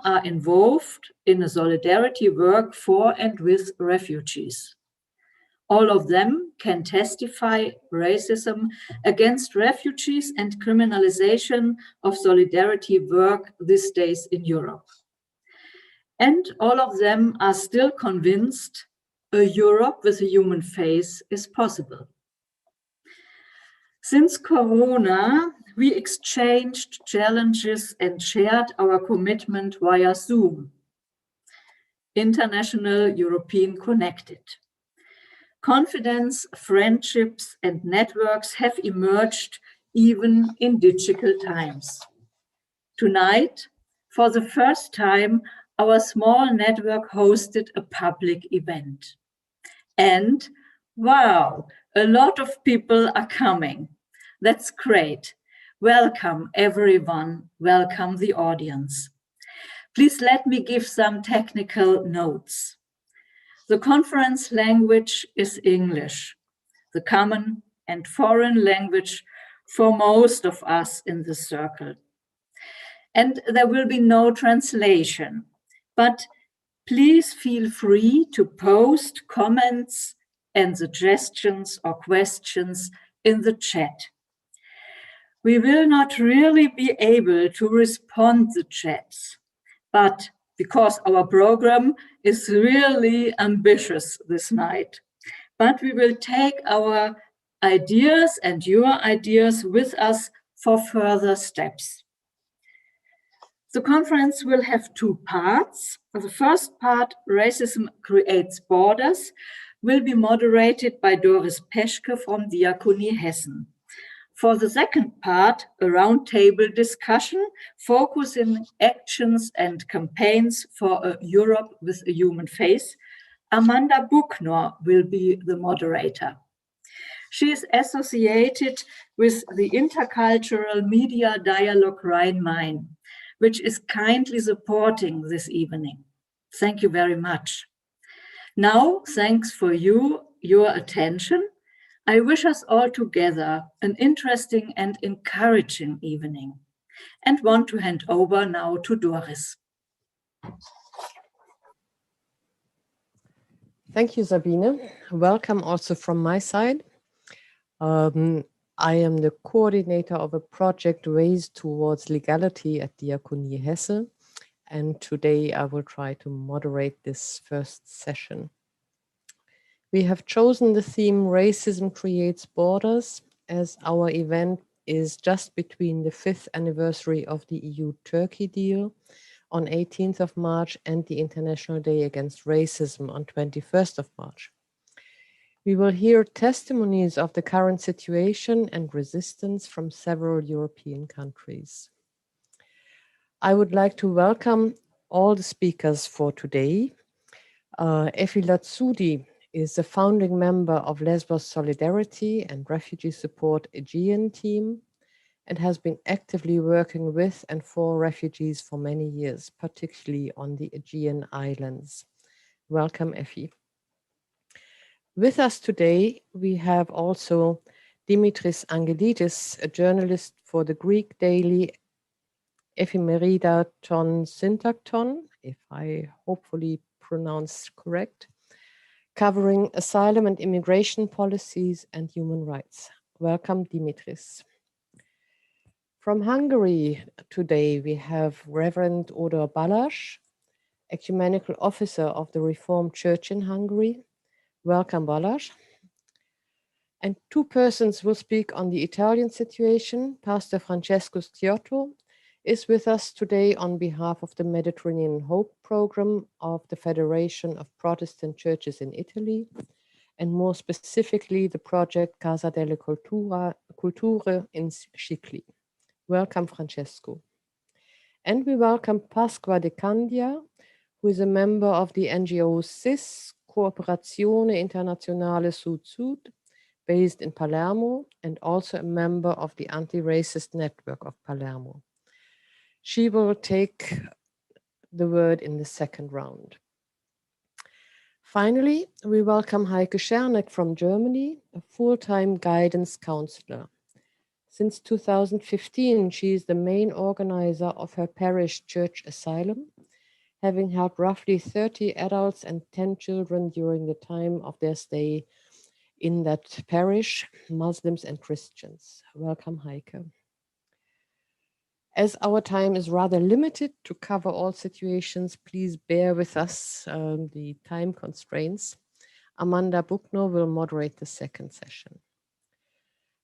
are involved in a solidarity work for and with refugees. All of them can testify racism against refugees and criminalization of solidarity work these days in Europe. And all of them are still convinced a Europe with a human face is possible. Since Corona, we exchanged challenges and shared our commitment via Zoom. International European Connected. Confidence, friendships, and networks have emerged even in digital times. Tonight, for the first time, our small network hosted a public event. And wow, a lot of people are coming. That's great. Welcome, everyone. Welcome, the audience. Please let me give some technical notes. The conference language is English, the common and foreign language for most of us in this circle. And there will be no translation, but please feel free to post comments and suggestions or questions in the chat. We will not really be able to respond to chats, but because our program is really ambitious this night. But we will take our ideas and your ideas with us for further steps. The conference will have two parts. The first part, Racism Creates Borders, will be moderated by Doris Peschke from Diakonie Hessen. For the second part, a roundtable discussion focusing actions and campaigns for a Europe with a human face, Amanda Bucknor will be the moderator. She is associated with the Intercultural Media Dialogue Rhine-Main, which is kindly supporting this evening. Thank you very much. Now, thanks for your attention. I wish us all together an interesting and encouraging evening, and want to hand over now to Doris. Thank you, Sabine. Welcome also from my side. I am the coordinator of a project raised towards legality at Diakonie Hessen, and today I will try to moderate this first session. We have chosen the theme Racism Creates Borders, as our event is just between the 5th anniversary of the EU-Turkey deal on 18th of March and the International Day Against Racism on 21st of March. We will hear testimonies of the current situation and resistance from several European countries. I would like to welcome all the speakers for today. Efi Latsoudi is the founding member of Lesbos Solidarity and Refugee Support Aegean team and has been actively working with and for refugees for many years, particularly on the Aegean Islands. Welcome, Efi. With us today, we have also Dimitris Angelidis, a journalist for the Greek daily Ephemerida-ton Syntacton, if I hopefully pronounced correct, covering asylum and immigration policies and human rights. Welcome, Dimitris. From Hungary today, we have Reverend Odor Balázs, ecumenical officer of the Reformed Church in Hungary. Welcome, Balázs. And two persons will speak on the Italian situation. Pastor Francesco Sciotto is with us today on behalf of the Mediterranean Hope Program of the Federation of Protestant Churches in Italy, and more specifically, the project Casa delle Culture in Scicli. Welcome, Francesco. And we welcome Pasqua De Candia, who is a member of the NGO CIS, Cooperazione Internazionale Sud-Sud, based in Palermo, and also a member of the Anti-Racist Network of Palermo. She will take the word in the second round. Finally, we welcome Heike Scherneck from Germany, a full-time guidance counselor. Since 2015, she is the main organizer of her parish church asylum, having helped roughly 30 adults and 10 children during the time of their stay in that parish, Muslims and Christians. Welcome, Heike. As our time is rather limited to cover all situations, please bear with us the time constraints. Amanda Buchner will moderate the second session.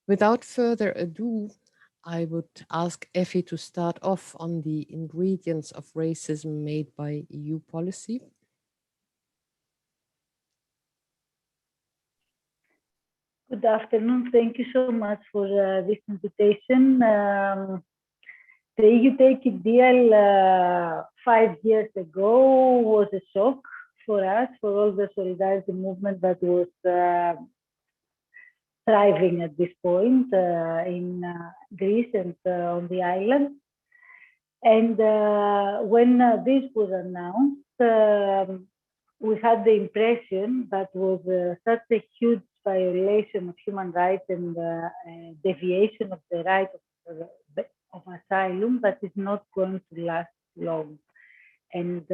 Without further ado, I would ask Efi to start off on the ingredients of racism made by EU policy. Good afternoon. Thank you so much for this invitation. The EU-Turkey deal 5 years ago was a shock for us, for all the solidarity movement that was thriving at this point in Greece and on the island. And when this was announced, we had the impression that was such a huge violation of human rights and deviation of the right of asylum that is not going to last long. And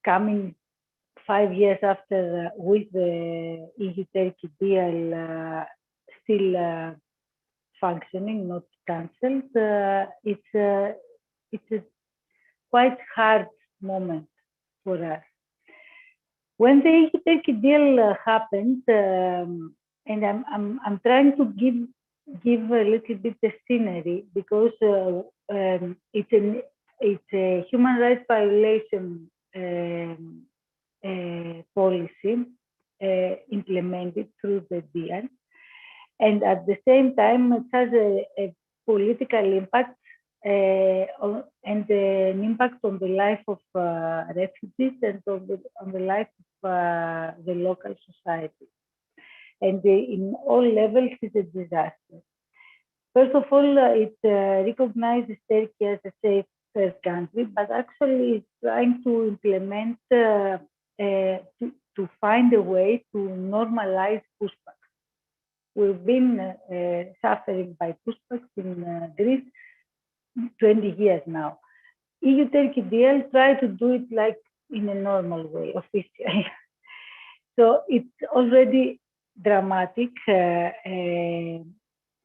coming 5 years after, with the EU-Turkey deal still functioning, not cancelled, it's a quite hard moment for us. When the EU-Turkey deal happened, and I'm trying to give a little bit the scenery, because it's a human rights violation policy implemented through the deal, and at the same time it has a political impact and an impact on the life of refugees and on the life of the local society. And in all levels, it's a disaster. First of all, it recognizes Turkey as a safe third country, but actually it's trying to implement, to find a way to normalize pushbacks. We've been suffering by pushbacks in Greece 20 years now. EU-Turkey deal try to do it like in a normal way, officially. So it's already dramatic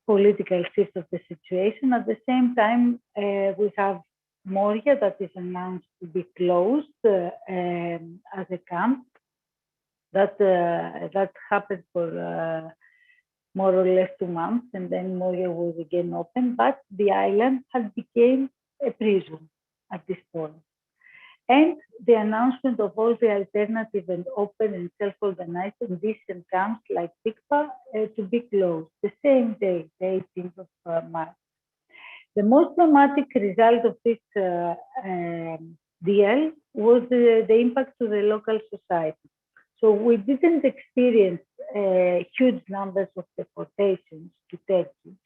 political shift of the situation. At the same time, we have Moria that is announced to be closed as a camp. That happened for more or less 2 months, and then Moria was again open, but the island has become a prison at this point. And the announcement of all the alternative and open and self-organized and decent camps like Tikva to be closed the same day, the 18th of March. The most dramatic result of this deal was the impact to the local society. So we didn't experience huge numbers of deportations to Turkey,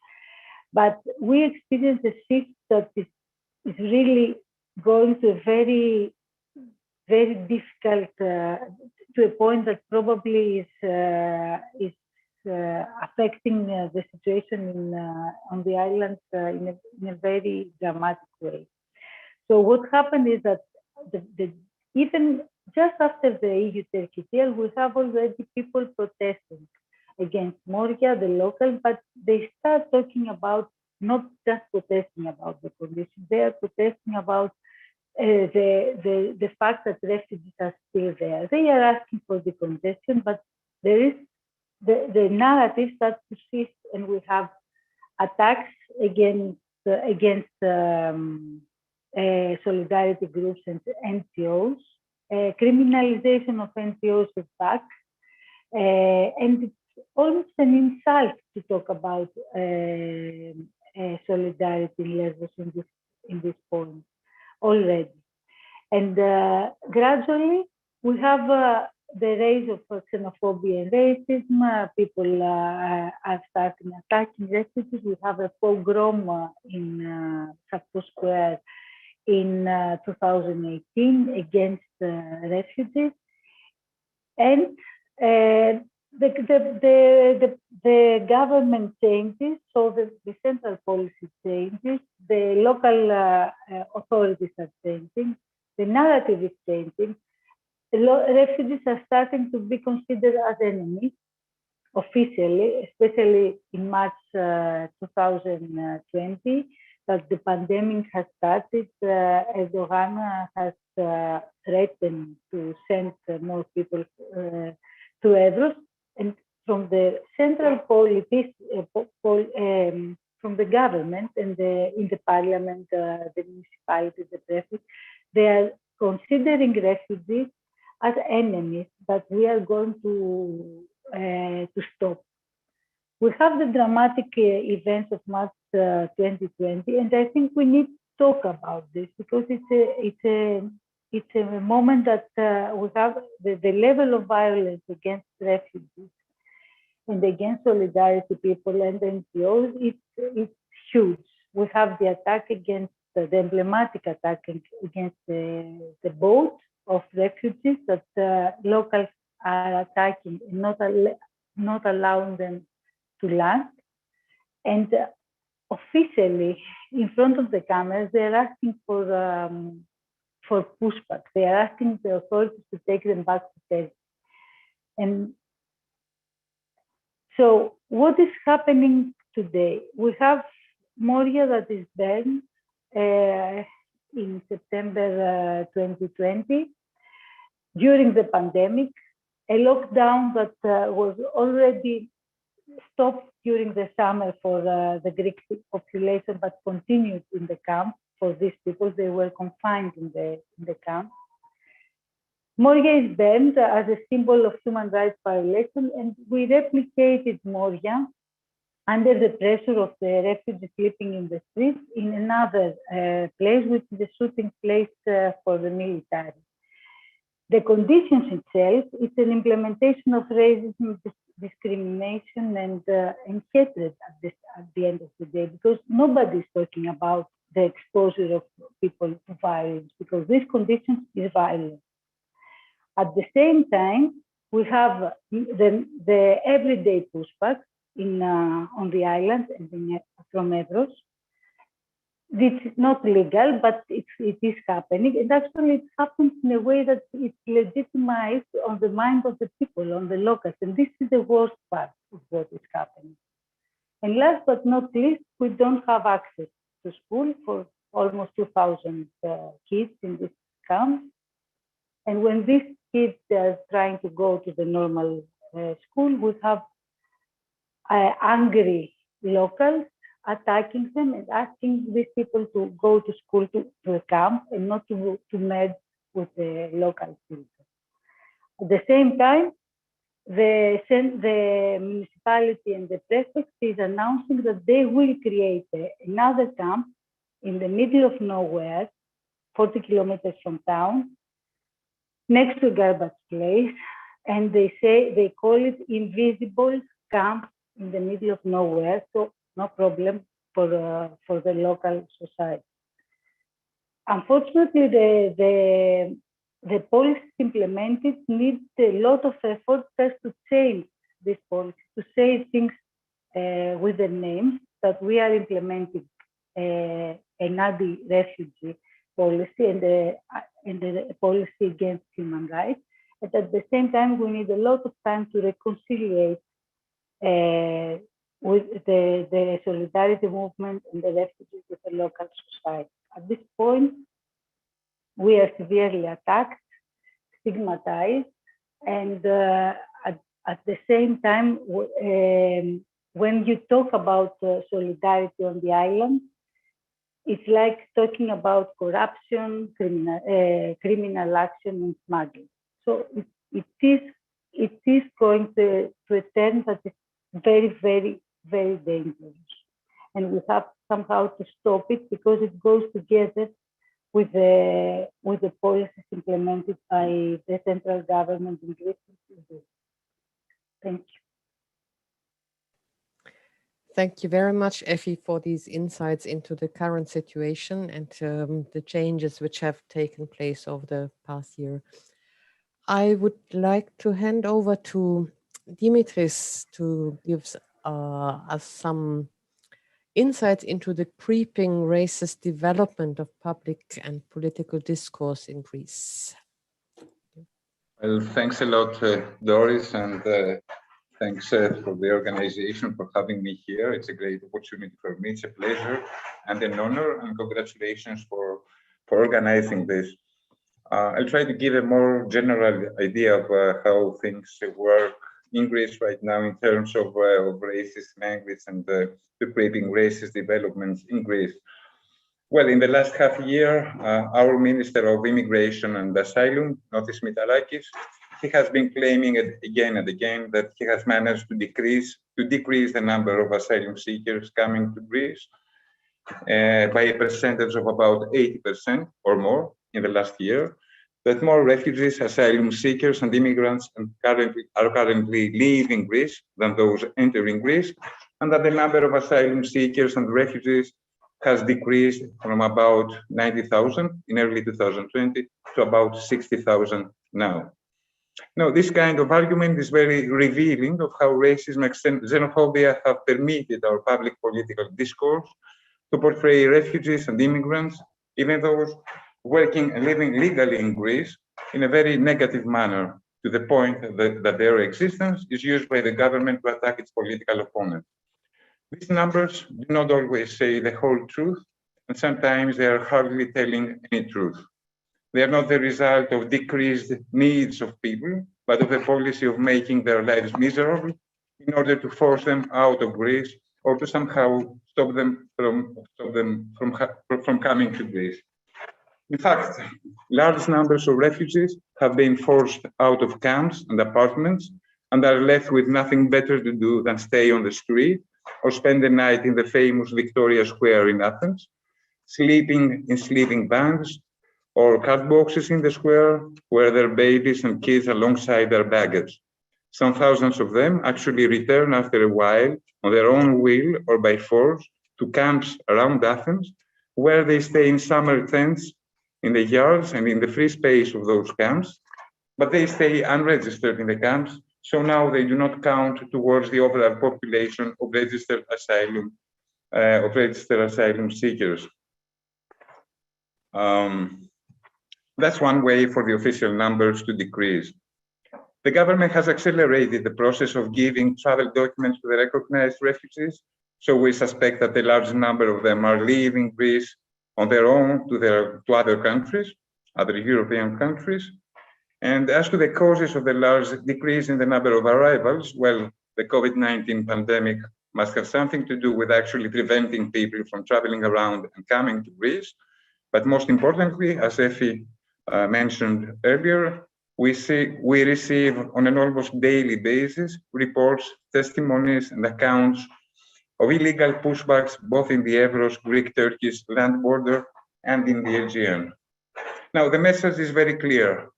but we experienced a shift that is really going to a very, very difficult, to a point that probably is affecting the situation on the island in a very dramatic way. So what happened is that even just after the EU-Turkey deal, we have already people protesting against Moria, the local, but they start talking about, not just protesting about the conditions, they are protesting about the fact that refugees are still there. They are asking for decongestion, but there is the narrative starts to shift, and we have attacks against solidarity groups and NGOs. Criminalization of NGOs is back, and it's almost an insult to talk about solidarity in Lesbos in this point already. And gradually we have the rise of xenophobia and racism. People are starting attacking refugees. We have a pogrom in Sappho Square in 2018 against refugees. And the government changes, so the central policy changes, the local authorities are changing, the narrative is changing. Refugees are starting to be considered as enemies officially, especially in March 2020, that the pandemic has started. Erdogan has threatened to send more people to Evros, and from the central politics, from the government and in the parliament, the municipalities, the prefects, they are considering refugees as enemies that we are going to stop. We have the dramatic events of March 2020, and I think we need to talk about this because it's a moment that we have the level of violence against refugees and against solidarity people and NGOs. It's huge. We have the attack against the emblematic attack against the boat of refugees that locals are attacking and not allowing them to land. And officially, in front of the cameras, they're asking for pushback. They are asking the authorities to take them back to Turkey. And so what is happening today? We have Moria that is burned in September 2020 during the pandemic, a lockdown that was already stopped during the summer for the Greek population, but continued in the camp for these people. They were confined in the camp. Moria is banned as a symbol of human rights violation, and we replicated Moria under the pressure of the refugees sleeping in the streets in another place, which is a shooting place for the military. The conditions itself, it's an implementation of racism, discrimination, and hatred at the end of the day, because nobody is talking about the exposure of people to violence, because this condition is violence. At the same time, we have the everyday pushback on the island and from Evros. It's not legal, but it is happening. And actually, it happens in a way that it's legitimized on the mind of the people, on the locals. And this is the worst part of what is happening. And last but not least, we don't have access to school for almost 2,000 kids in this camp. And when these kids are trying to go to the normal school, we have angry locals attacking them and asking these people to go to school, to a camp, and not to merge with the local children. At the same time, the municipality and the prefect is announcing that they will create another camp in the middle of nowhere, 40 kilometers from town, next to a garbage place, and they call it invisible camp in the middle of nowhere, so no problem for the local society. Unfortunately, the policies implemented need a lot of effort first to change this policy, to say things with the names, that we are implementing an anti-refugee policy and the policy against human rights. And at the same time, we need a lot of time to reconcile with the solidarity movement and the refugees with the local society. At this point, we are severely attacked, stigmatized, and at the same time, when you talk about solidarity on the island, it's like talking about corruption, criminal action, and smuggling. So it is going to a turn that is very, very, very dangerous. And we have somehow to stop it, because it goes together with the policies implemented by the central government in Greece. Thank you. Thank you very much, Efi, for these insights into the current situation and the changes which have taken place over the past year. I would like to hand over to Dimitris to give us some insights into the creeping racist development of public and political discourse in Greece. Well, thanks a lot, Doris, and thanks for the organization for having me here. It's a great opportunity for me. It's a pleasure and an honor, and congratulations for organizing this. I'll try to give a more general idea of how things work in Greece right now in terms of racist language and the creeping racist developments in Greece. Well, in the last half year, our Minister of Immigration and Asylum, Notis Mitalakis, he has been claiming again and again that he has managed to decrease the number of asylum seekers coming to Greece by a percentage of about 80% or more in the last year, that more refugees, asylum seekers, and immigrants are currently leaving Greece than those entering Greece, and that the number of asylum seekers and refugees has decreased from about 90,000 in early 2020 to about 60,000 now. Now, this kind of argument is very revealing of how racism and xenophobia have permeated our public political discourse to portray refugees and immigrants, even those working and living legally in Greece, in a very negative manner, to the point that their existence is used by the government to attack its political opponents. These numbers do not always say the whole truth, and sometimes they are hardly telling any truth. They are not the result of decreased needs of people, but of a policy of making their lives miserable in order to force them out of Greece or to somehow stop them from coming to Greece. In fact, large numbers of refugees have been forced out of camps and apartments and are left with nothing better to do than stay on the street or spend the night in the famous Victoria Square in Athens, sleeping in sleeping bags or card boxes in the square where their babies and kids alongside their baggage. Some thousands of them actually return after a while on their own will or by force to camps around Athens, where they stay in summer tents in the yards and in the free space of those camps, but they stay unregistered in the camps, so now they do not count towards the overall population of registered asylum seekers. That's one way for the official numbers to decrease. The government has accelerated the process of giving travel documents to the recognized refugees, so we suspect that a large number of them are leaving Greece on their own to other countries, other European countries. And as to the causes of the large decrease in the number of arrivals, well, the COVID-19 pandemic must have something to do with actually preventing people from traveling around and coming to Greece. But most importantly, as Efi mentioned earlier, we receive on an almost daily basis reports, testimonies, and accounts of illegal pushbacks both in the Evros Greek-Turkish land border and in the Aegean. Now, the message is very clear.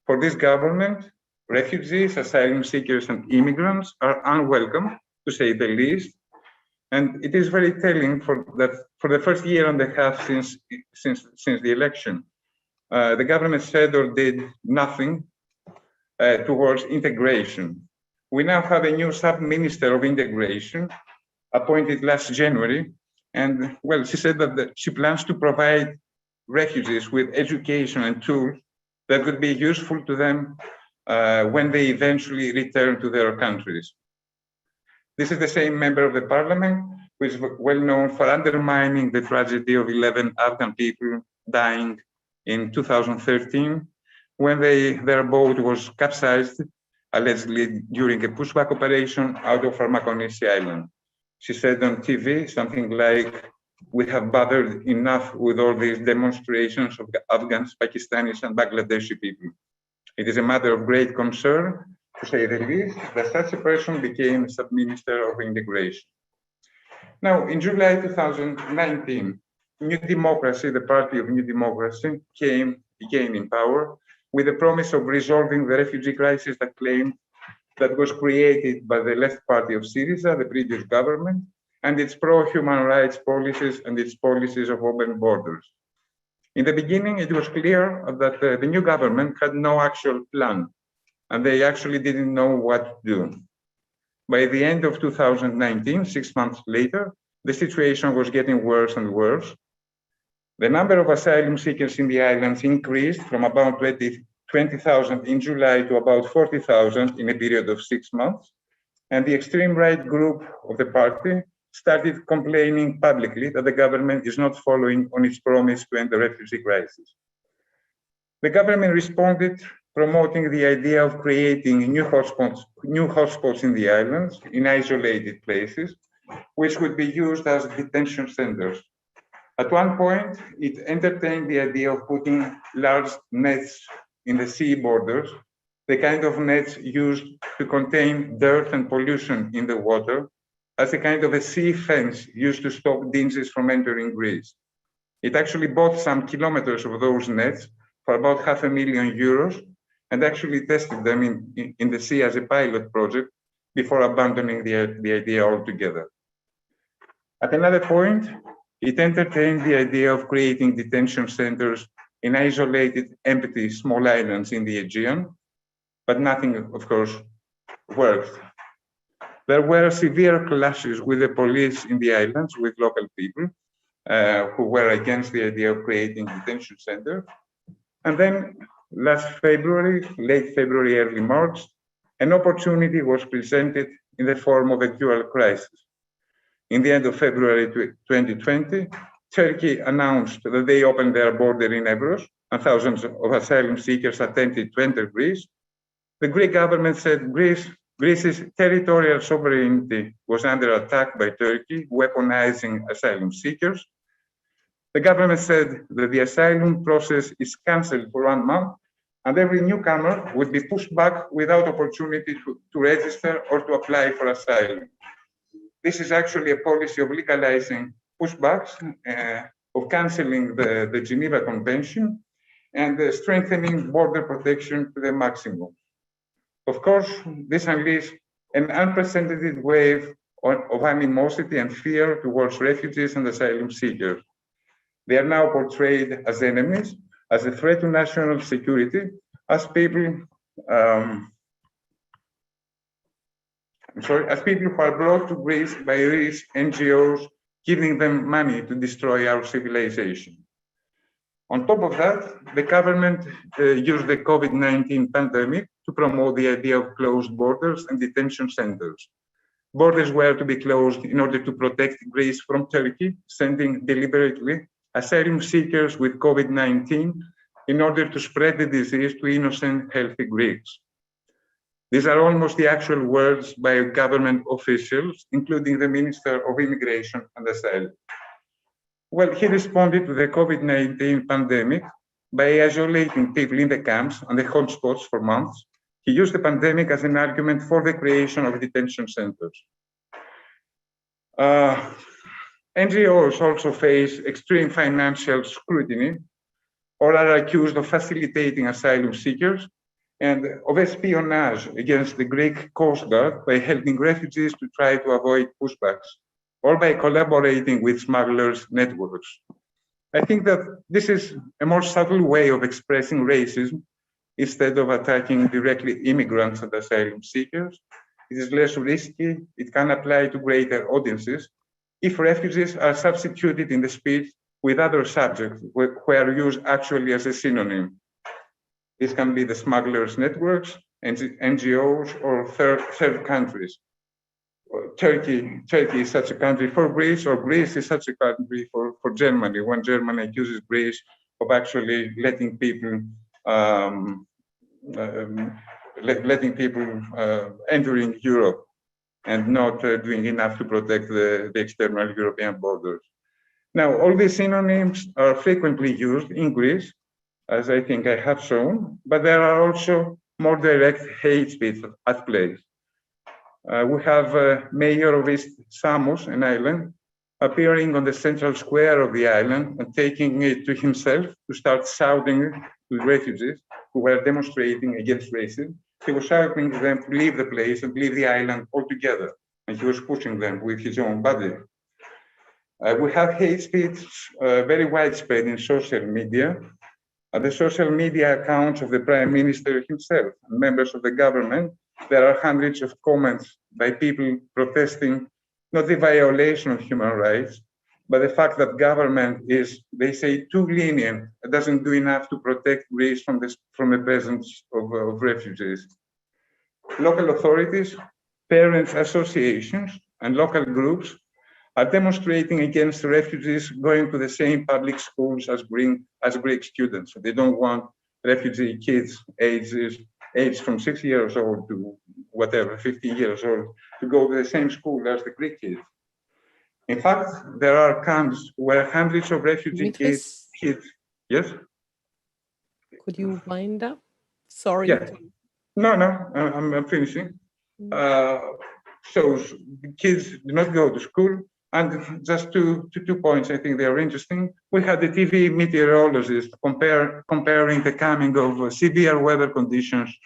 For this government, refugees, asylum seekers, and immigrants are unwelcome, to say the least. And it is very telling for the first year and a half since the election, the government said or did nothing towards integration. We now have a new sub-minister of integration appointed last January. And well, she said that she plans to provide refugees with education and tools that would be useful to them when they eventually return to their countries. This is the same member of the parliament who is well known for undermining the tragedy of 11 Afghan people dying in 2013 when their boat was capsized, allegedly during a pushback operation out of Farmakonisi Island. She said on TV something like, "We have bothered enough with all these demonstrations of Afghans, Pakistanis, and Bangladeshi people. It is a matter of great concern, to say the least, that such a person became sub-minister of integration." Now, in July 2019, New Democracy, the party of New Democracy, became in power with the promise of resolving the refugee crisis that was created by the left party of Syriza, the previous government, and its pro-human rights policies and its policies of open borders. In the beginning, it was clear that the new government had no actual plan and they actually didn't know what to do. By the end of 2019, 6 months later, the situation was getting worse and worse. The number of asylum seekers in the islands increased from about 20,000 in July to about 40,000 in a period of 6 months. And the extreme right group of the party started complaining publicly that the government is not following on its promise to end the refugee crisis. The government responded, promoting the idea of creating new hotspots in the islands, in isolated places, which would be used as detention centers. At one point, it entertained the idea of putting large nets in the sea borders, the kind of nets used to contain dirt and pollution in the water, as a kind of a sea fence used to stop dingies from entering Greece. It actually bought some kilometers of those nets for about €500,000 and actually tested them in the sea as a pilot project before abandoning the idea altogether. At another point, it entertained the idea of creating detention centers in isolated, empty, small islands in the Aegean, but nothing, of course, worked. There were severe clashes with the police in the islands, with local people who were against the idea of creating detention centers. And then last February, late February, early March, an opportunity was presented in the form of a dual crisis. In the end of February 2020, Turkey announced that they opened their border in Evros, and thousands of asylum seekers attempted to enter Greece. The Greek government said Greece's territorial sovereignty was under attack by Turkey, weaponizing asylum seekers. The government said that the asylum process is cancelled for 1 month, and every newcomer would be pushed back without opportunity to register or to apply for asylum. This is actually a policy of legalizing pushbacks, of cancelling the Geneva Convention, and strengthening border protection to the maximum. Of course, this unleashed an unprecedented wave of animosity and fear towards refugees and asylum seekers. They are now portrayed as enemies, as a threat to national security, as people who are brought to Greece by rich NGOs, giving them money to destroy our civilization. On top of that, the government used the COVID-19 pandemic to promote the idea of closed borders and detention centers. Borders were to be closed in order to protect Greece from Turkey, sending deliberately asylum seekers with COVID-19 in order to spread the disease to innocent, healthy Greeks. These are almost the actual words by government officials, including the Minister of Immigration and Asylum. Well, he responded to the COVID-19 pandemic by isolating people in the camps and the hotspots for months. He used the pandemic as an argument for the creation of detention centers. NGOs also face extreme financial scrutiny or are accused of facilitating asylum seekers and of espionage against the Greek Coast Guard by helping refugees to try to avoid pushbacks, or by collaborating with smugglers' networks. I think that this is a more subtle way of expressing racism instead of attacking directly immigrants and asylum seekers. It is less risky, it can apply to greater audiences if refugees are substituted in the speech with other subjects who are used actually as a synonym. This can be the smugglers' networks, NGOs, or third countries. Turkey is such a country for Greece, or Greece is such a country for Germany, when Germany accuses Greece of actually letting people entering Europe and not doing enough to protect the external European borders. Now, all these synonyms are frequently used in Greece, as I think I have shown, but there are also more direct hate speech at play. We have Mayor of East Samos, an island, appearing on the central square of the island and taking it to himself to start shouting to refugees who were demonstrating against racism. He was shouting to them to leave the place and leave the island altogether, and he was pushing them with his own body. We have hate speech very widespread in social media. The social media accounts of the Prime Minister himself and members of the government, there are hundreds of comments by people protesting not the violation of human rights, but the fact that government is, they say, too lenient. It doesn't do enough to protect Greece from the presence of refugees. Local authorities, parents' associations, and local groups are demonstrating against refugees going to the same public schools as Greek students. So they don't want refugee kids aged from 6 years old to whatever, 15 years old, to go to the same school as the Greek kids. In fact, there are camps where hundreds of refugee kids, yes? Could you wind up? Sorry. Yeah. No, I'm finishing. So the kids do not go to school. And just two points, I think they are interesting. We had the TV meteorologist comparing the coming of severe weather conditions,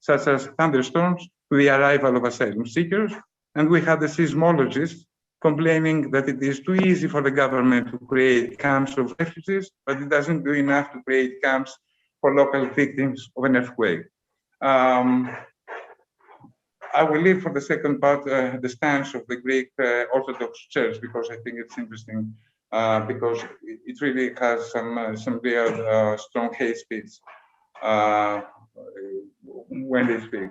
such as thunderstorms, to the arrival of asylum seekers. And we had the seismologist complaining that it is too easy for the government to create camps of refugees, but it doesn't do enough to create camps for local victims of an earthquake. I will leave for the second part the stance of the Greek Orthodox Church, because I think it's interesting, because it really has some real strong hate speech when they speak.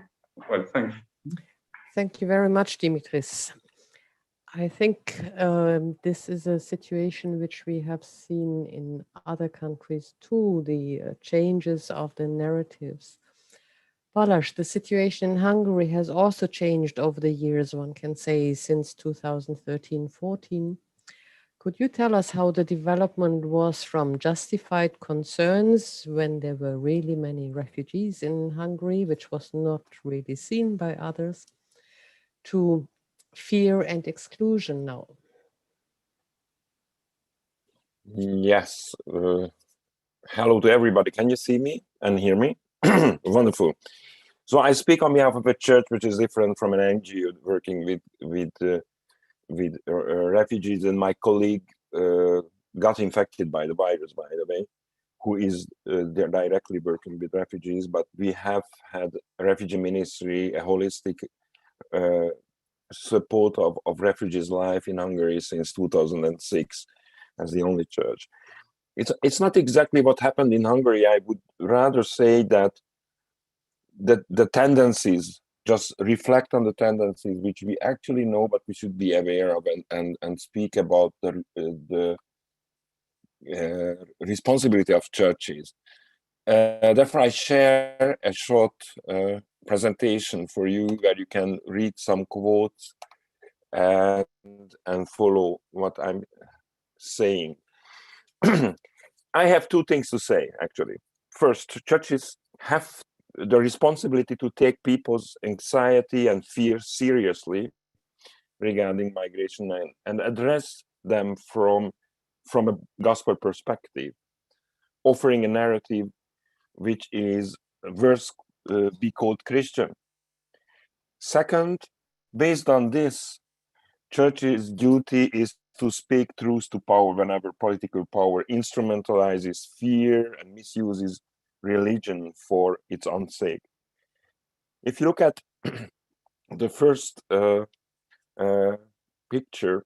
Well, thanks. Thank you very much, Dimitris. I think this is a situation which we have seen in other countries too, the changes of the narratives. Balázs, the situation in Hungary has also changed over the years, one can say, since 2013-14. Could you tell us how the development was from justified concerns when there were really many refugees in Hungary, which was not really seen by others, to fear and exclusion now? Yes. Hello to everybody. Can you see me and hear me? Wonderful. So I speak on behalf of a church which is different from an NGO working with refugees, and my colleague got infected by the virus, by the way, who is they're directly working with refugees. But we have had a refugee ministry, a holistic support of refugees' life in Hungary since 2006 as the only church. It's not exactly what happened in Hungary. I would rather say that the tendencies just reflect on the tendencies which we actually know, but we should be aware of and speak about the responsibility of churches. Therefore, I share a short presentation for you where you can read some quotes and follow what I'm saying. I have two things to say, actually. First, churches have the responsibility to take people's anxiety and fear seriously regarding migration and address them from a gospel perspective, offering a narrative which is worth be called Christian. Second, based on this, church's duty is to speak truth to power whenever political power instrumentalizes fear and misuses religion for its own sake. If you look at the first picture,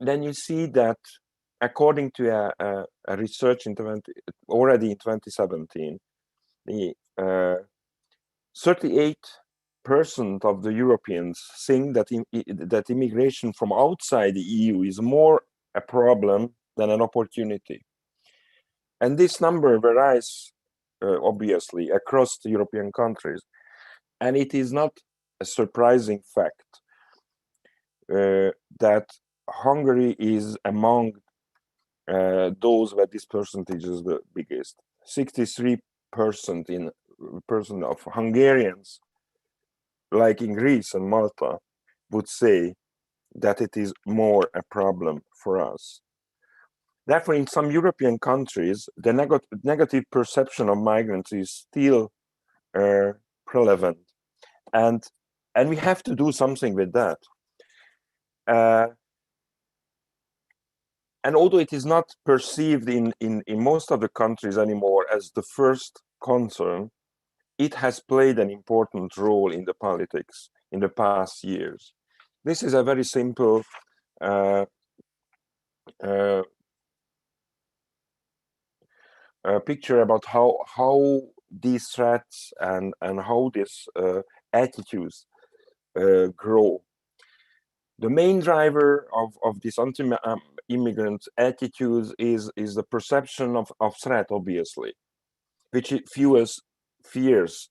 then you see that according to a research already in 2017, the 38% of the Europeans think that immigration from outside the EU is more a problem than an opportunity. And this number varies, obviously, across the European countries. And it is not a surprising fact that Hungary is among those where this percentage is the biggest. 63% of Hungarians, like in Greece and Malta, would say that it is more a problem for us. Therefore, in some European countries, the negative perception of migrants is still relevant, and we have to do something with that. And although it is not perceived in most of the countries anymore as the first concern, it has played an important role in the politics in the past years. This is a very simple picture about how these threats and how these attitudes grow. The main driver of this anti-immigrant attitudes is the perception of threat, obviously, which fuels fears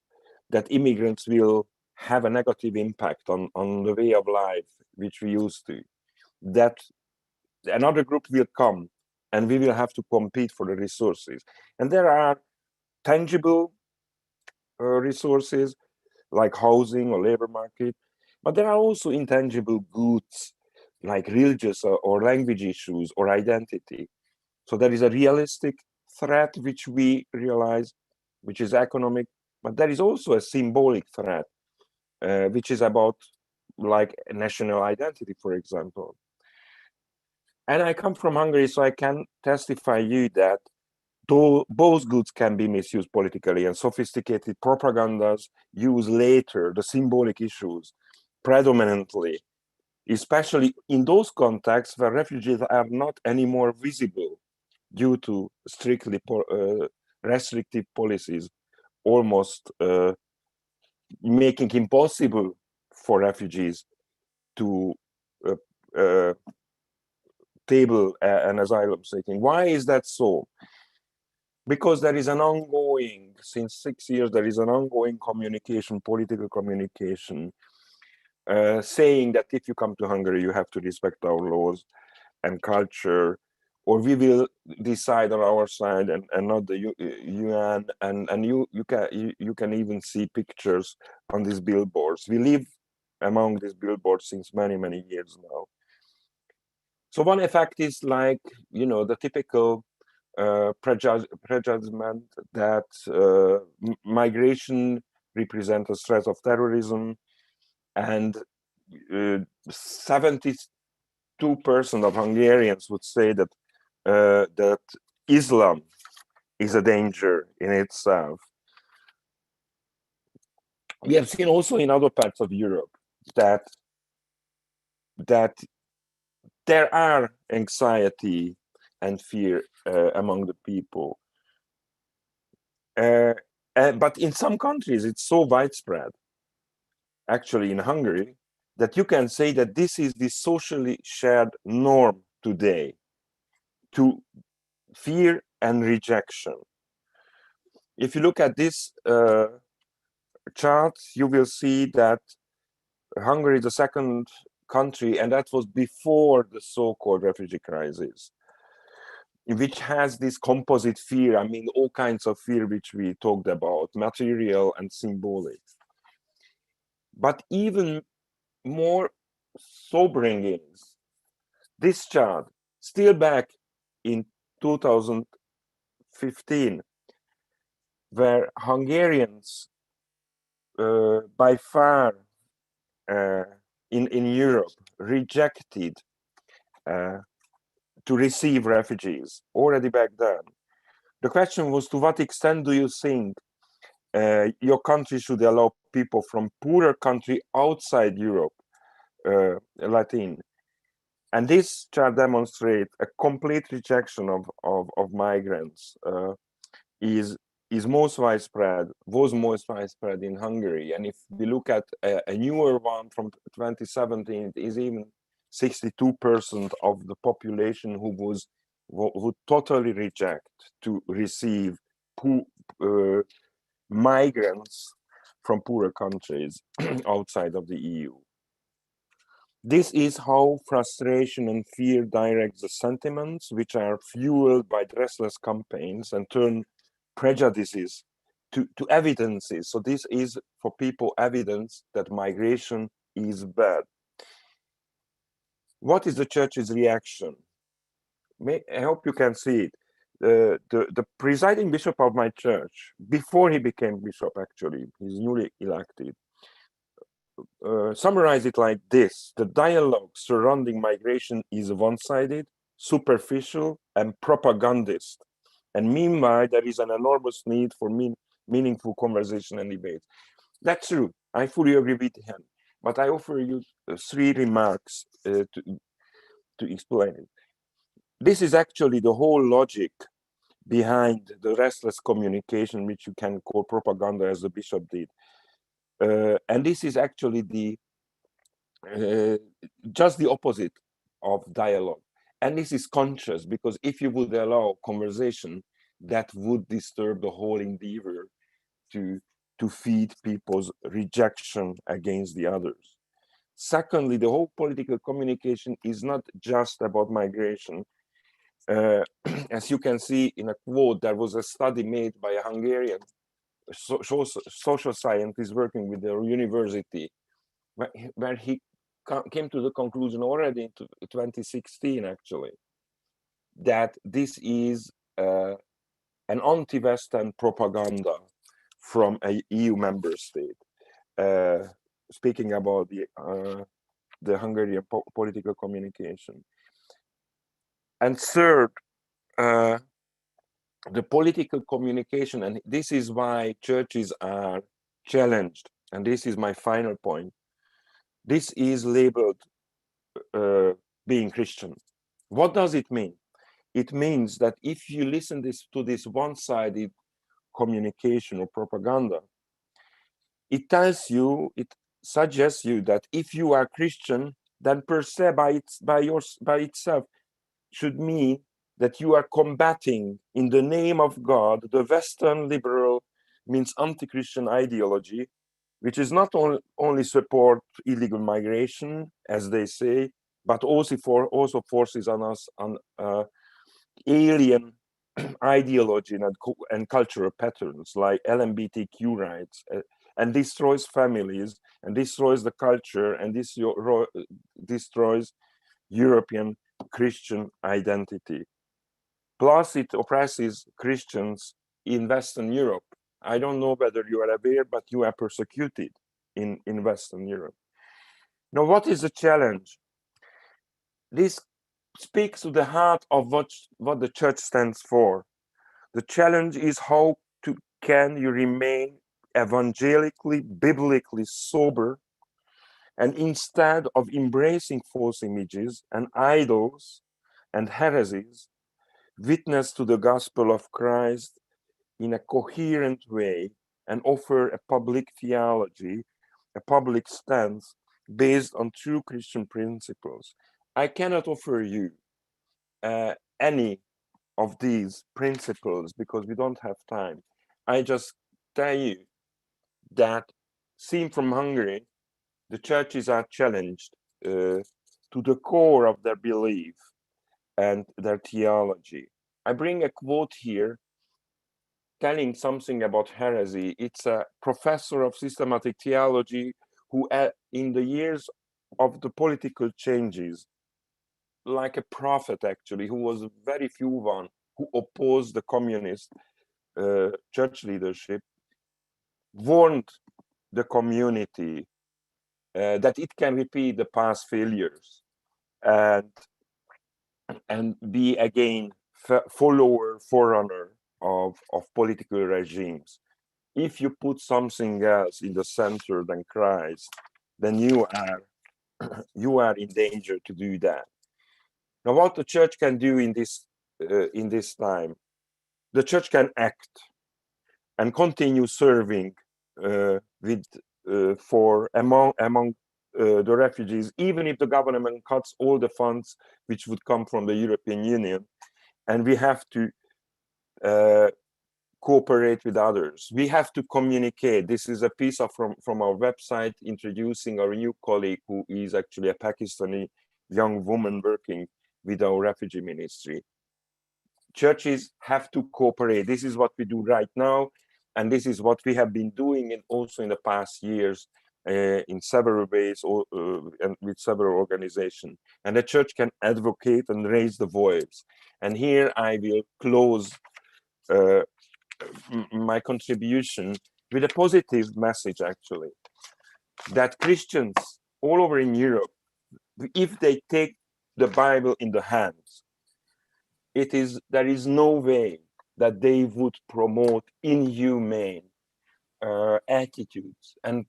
that immigrants will have a negative impact on the way of life which we used to, that another group will come and we will have to compete for the resources. And there are tangible resources like housing or labor market, but there are also intangible goods like religious or language issues or identity. So there is a realistic threat which we realize, which is economic, but there is also a symbolic threat, which is about like national identity, for example. And I come from Hungary, so I can testify you that both goods can be misused politically, and sophisticated propagandas use later the symbolic issues predominantly, especially in those contexts where refugees are not anymore visible due to strictly restrictive policies, almost making it impossible for refugees to table an asylum seeking. Why is that so? Because there is an ongoing, since 6 years, there is an ongoing communication, political communication, saying that if you come to Hungary, you have to respect our laws and culture, or we will decide on our side and not the UN. And you can even see pictures on these billboards. We live among these billboards since many years now. So one effect is like, you know, the typical prejudgment that migration represents a threat of terrorism, and 72% of Hungarians would say that that Islam is a danger in itself. We have seen also in other parts of Europe that there are anxiety and fear among the people. But in some countries, it's so widespread, actually in Hungary, that you can say that this is the socially shared norm today, to fear and rejection. If you look at this chart, you will see that Hungary is the second country, and that was before the so-called refugee crisis, which has this composite fear. I mean, all kinds of fear which we talked about, material and symbolic. But even more sobering is this chart, still back in 2015, where Hungarians by far in Europe rejected to receive refugees already back then. The question was, to what extent do you think your country should allow people from poorer country outside Europe, Latin? And this chart demonstrates a complete rejection of migrants was most widespread in Hungary. And if we look at a newer one from 2017, it is even 62% of the population who would totally reject to receive migrants from poorer countries outside of the EU. This is how frustration and fear direct the sentiments, which are fueled by restless campaigns and turn prejudices to evidences. So this is for people evidence that migration is bad. What is the church's reaction? I hope you can see it. The presiding bishop of my church, before he became bishop, actually, he's newly elected, summarize it like this: the dialogue surrounding migration is one-sided, superficial, and propagandist. And meanwhile, there is an enormous need for meaningful conversation and debate. That's true. I fully agree with him. But I offer you 3 remarks to explain it. This is actually the whole logic behind the restless communication, which you can call propaganda, as the bishop did. And this is actually just the opposite of dialogue. And this is conscious, because if you would allow conversation, that would disturb the whole endeavor to feed people's rejection against the others. Secondly, the whole political communication is not just about migration. As you can see in a quote, there was a study made by a Hungarian social scientist working with the university, where he came to the conclusion already in 2016, actually, that this is an anti-Western propaganda from a EU member state. Speaking about the Hungarian political communication. And third, the political communication, and this is why churches are challenged, and this is my final point. This is labeled being Christian. What does it mean? It means that if you listen to this one-sided communication or propaganda, it tells you, it suggests you that if you are Christian, then per se by itself should mean that you are combating in the name of God the Western liberal, means anti-Christian ideology, which is not only support illegal migration, as they say, but also forces on us on alien ideology and cultural patterns like LGBTQ rights, and destroys families, and destroys the culture, and destroys European Christian identity. Plus, it oppresses Christians in Western Europe. I don't know whether you are aware, but you are persecuted in Western Europe. Now, what is the challenge? This speaks to the heart of what the church stands for. The challenge is how can you remain evangelically, biblically sober, and instead of embracing false images and idols and heresies, witness to the gospel of Christ in a coherent way and offer a public theology, a public stance based on true Christian principles. I cannot offer you any of these principles because we don't have time. I just tell you that, seen from Hungary, the churches are challenged to the core of their belief and their theology. I bring a quote here telling something about heresy. It's a professor of systematic theology who, in the years of the political changes, like a prophet actually, who was a very few one who opposed the communist church leadership, warned the community that it can repeat the past failures and be again forerunner of political regimes. If you put something else in the center than Christ, then you are in danger to do that. Now, what the church can do in this time, the church can act and continue serving among the refugees, even if the government cuts all the funds which would come from the European Union, and we have to cooperate with others. We have to communicate. This is a piece from our website introducing our new colleague, who is actually a Pakistani young woman working with our refugee ministry. Churches have to cooperate. This is what we do right now, and this is what we have been doing also in the past years in several ways and with several organizations. And the church can advocate and raise the voice. And here I will close my contribution with a positive message, actually, that Christians all over in Europe, if they take the Bible in the hands there is no way that they would promote inhumane attitudes and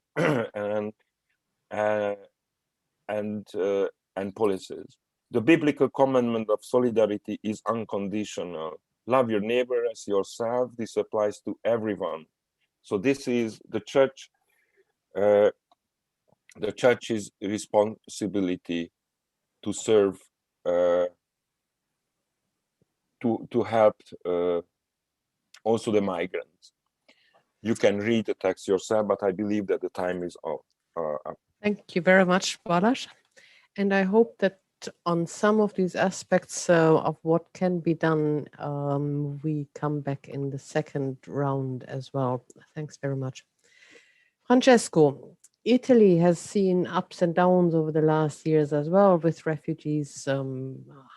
and policies. The biblical commandment of solidarity is unconditional. Love your neighbor as yourself. This applies to everyone. So this is the church. The church's responsibility to serve, to help also the migrants. You can read the text yourself, but I believe that the time is up. Thank you very much, Balázs. And I hope that on some of these aspects of what can be done, we come back in the second round as well. Thanks very much. Francesco, Italy has seen ups and downs over the last years as well, with refugees,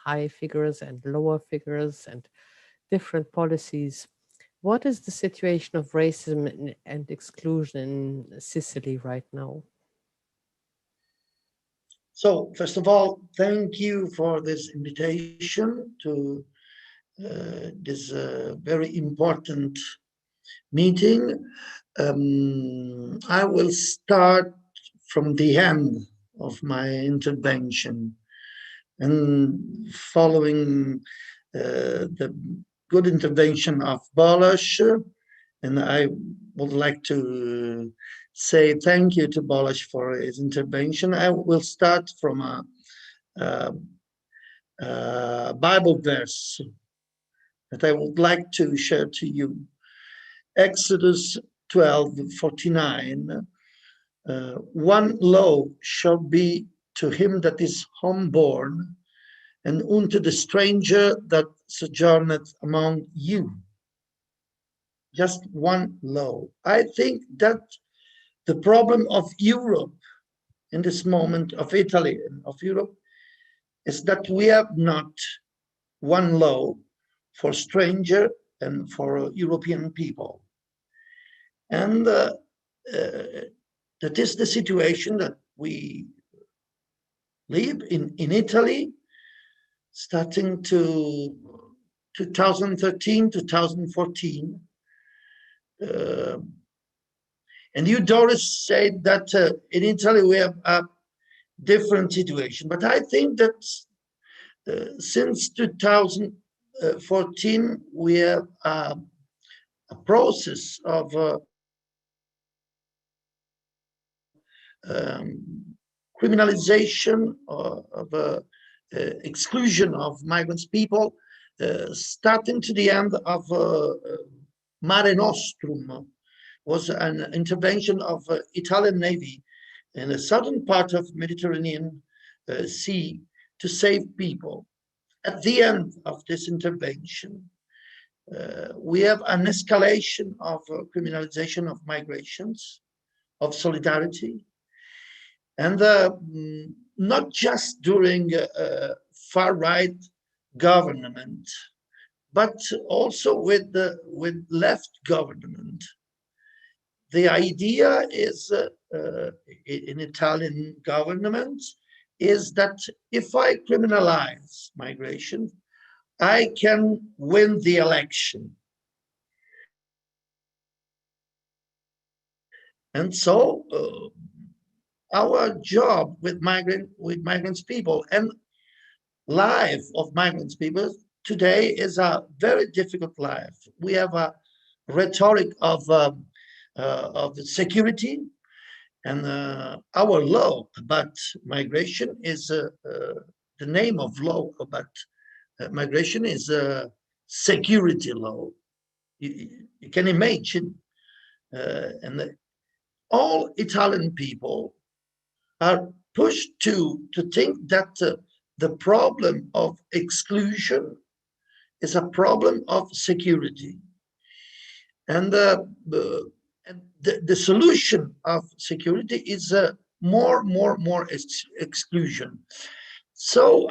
high figures and lower figures and different policies. What is the situation of racism and exclusion in Sicily right now? So, first of all, thank you for this invitation to this very important meeting. I will start from the end of my intervention and following the good intervention of Balázs, and I would like to say thank you to Balázs for his intervention. I will start from a Bible verse that I would like to share to you. Exodus 12:49. One law shall be to him that is homeborn, and unto the stranger that sojourneth among you. Just one law. I think that the problem of Europe in this moment, of Italy and of Europe, is that we have not one law for stranger and for European people. And that is the situation that we live in Italy, starting to 2013, 2014. And you, Doris, said that in Italy we have a different situation. But I think that since 2014, we have a process of criminalization, of exclusion of migrants people, starting to the end of Mare Nostrum, was an intervention of Italian Navy in the southern part of Mediterranean Sea to save people. At the end of this intervention, we have an escalation of criminalization of migrations, of solidarity, and not just during far-right government, but also with left government. The idea is in Italian government is that if I criminalize migration, I can win the election. And so our job with migrants people and life of migrants people today is a very difficult life. We have a rhetoric of security, and our law about migration is the name of law about migration is a security law. You can imagine, and all Italian people are pushed to think that the problem of exclusion is a problem of security, and the solution of security is more exclusion. So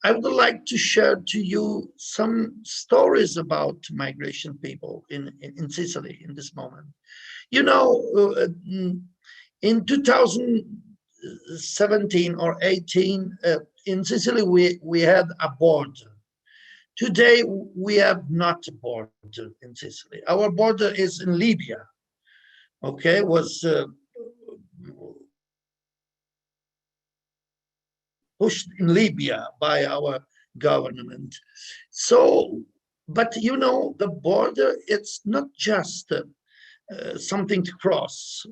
I would like to share to you some stories about migration people in Sicily in this moment. You know, in 2017 or 18, in Sicily, we had a border Today, we have not a border in Sicily. Our border is in Libya, okay, was pushed in Libya by our government. So, but you know, the border, it's not just something to cross.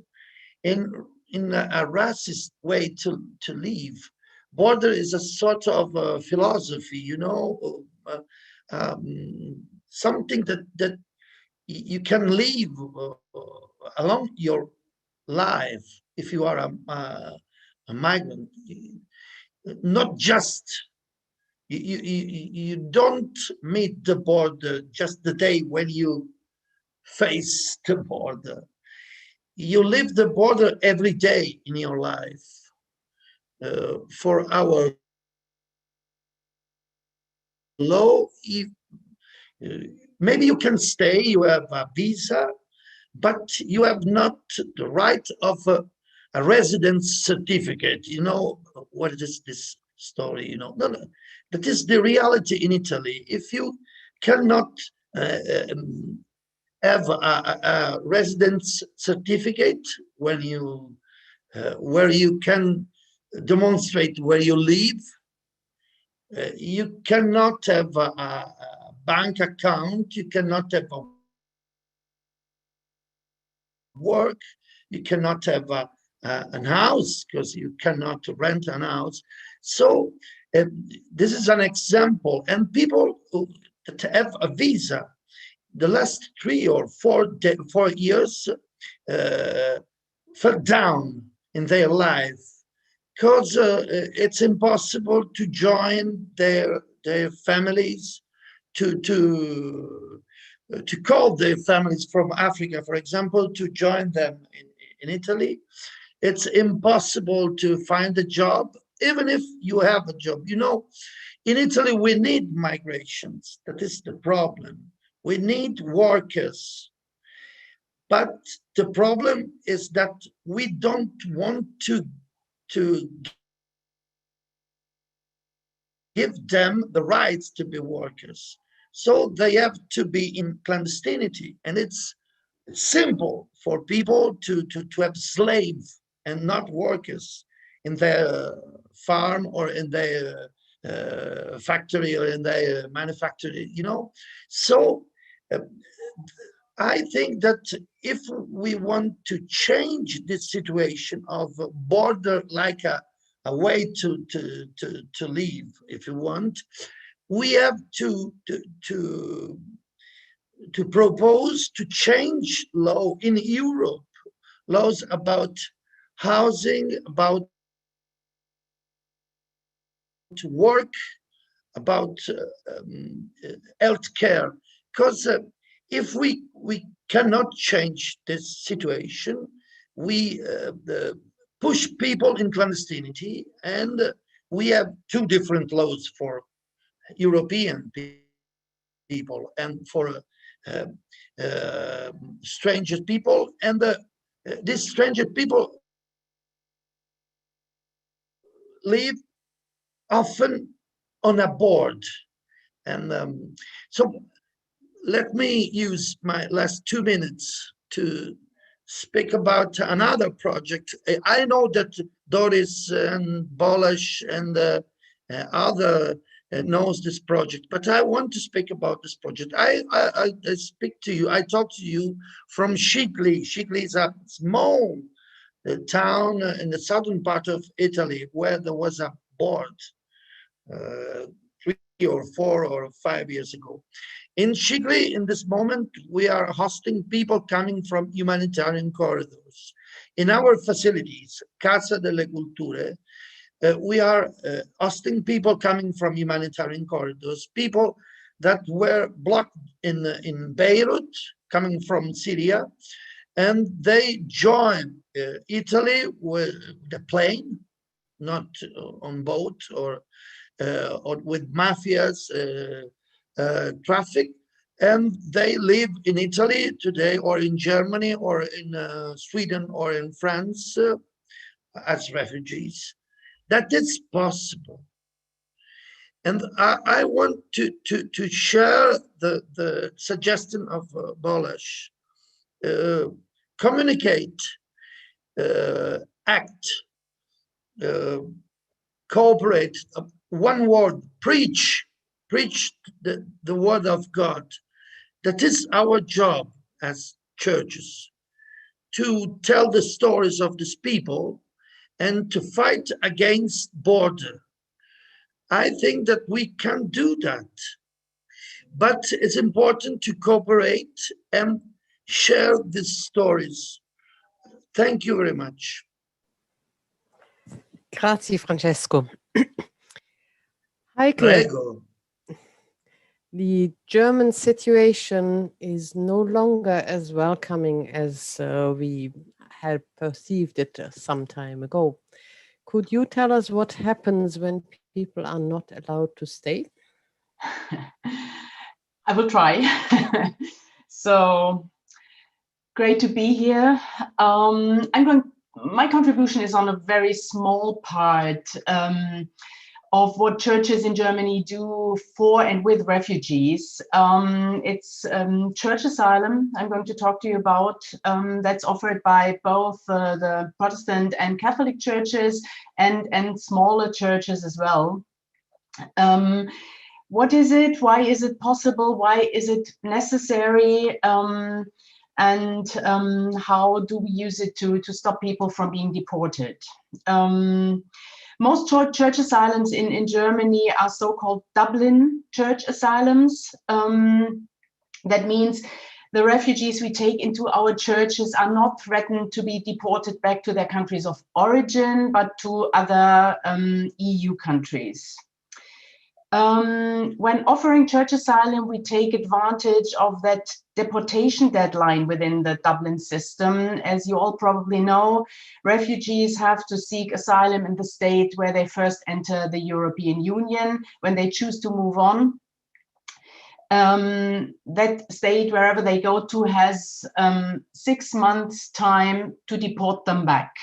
In a racist way to live, border is a sort of philosophy, you know, something that you can live along your life if you are a migrant. Not just you don't meet the border just the day when you face the border. You live the border every day in your life. For our law, maybe you can stay, you have a visa, but you have not the right of a residence certificate. You know, what is this story? You know, no, that is the reality in Italy. If you cannot have a residence certificate when you where you can demonstrate where you live, you cannot have a bank account, you cannot have a work, you cannot have an house because you cannot rent an house. So this is an example, and people that have a visa the last 3 or 4 years fell down in their life because it's impossible to join their families, to call their families from Africa, for example, to join them in Italy. It's impossible to find a job, even if you have a job. You know, in Italy, we need migrations. That is the problem. We need workers. But the problem is that we don't want to give them the rights to be workers. So they have to be in clandestinity. And it's simple for people to have slaves and not workers in their farm or in their factory or in their manufacturing, you know. So I think that if we want to change this situation of border like a way to live, if you want, we have to propose to change law in Europe, laws about housing, about work, about healthcare, because if we cannot change this situation, we push people in clandestinity, and we have 2 different laws for European people and for stranger people, and these stranger people live often on a board. And so let me use my last 2 minutes to speak about another project. I know that Doris and Bolash and other knows this project, but I want to speak about this project. I speak to you, I talk to you from Scicli. Scicli is a small town in the southern part of Italy where there was a board 3 or 4 or 5 years ago. In Scicli, in this moment, we are hosting people coming from humanitarian corridors. In our facilities, Casa delle Culture, we are hosting people coming from humanitarian corridors, people that were blocked in Beirut, coming from Syria, and they joined Italy with the plane, not on boat or with mafias, traffic, and they live in Italy today, or in Germany, or in Sweden, or in France as refugees. That is possible. And I want to share the suggestion of Bolesh. Communicate, act, cooperate, one word, preach the word of God. That is our job as churches, to tell the stories of these people and to fight against border. I think that we can do that, but it's important to cooperate and share these stories. Thank you very much. Grazie, Francesco. Heike, Prego. the German situation is no longer as welcoming as we had perceived it some time ago. Could you tell us what happens when people are not allowed to stay? I will try. So great to be here. My contribution is on a very small part of what churches in Germany do for and with refugees. It's church asylum I'm going to talk to you about. That's offered by both the Protestant and Catholic churches and smaller churches as well. What is it? Why is it possible? Why is it necessary? And how do we use it to stop people from being deported? Most church asylums in Germany are so-called Dublin church asylums. That means the refugees we take into our churches are not threatened to be deported back to their countries of origin, but to other EU countries. When offering church asylum, we take advantage of that deportation deadline within the Dublin system. As you all probably know, refugees have to seek asylum in the state where they first enter the European Union. When they choose to move on, that state, wherever they go to, has 6 months time to deport them back.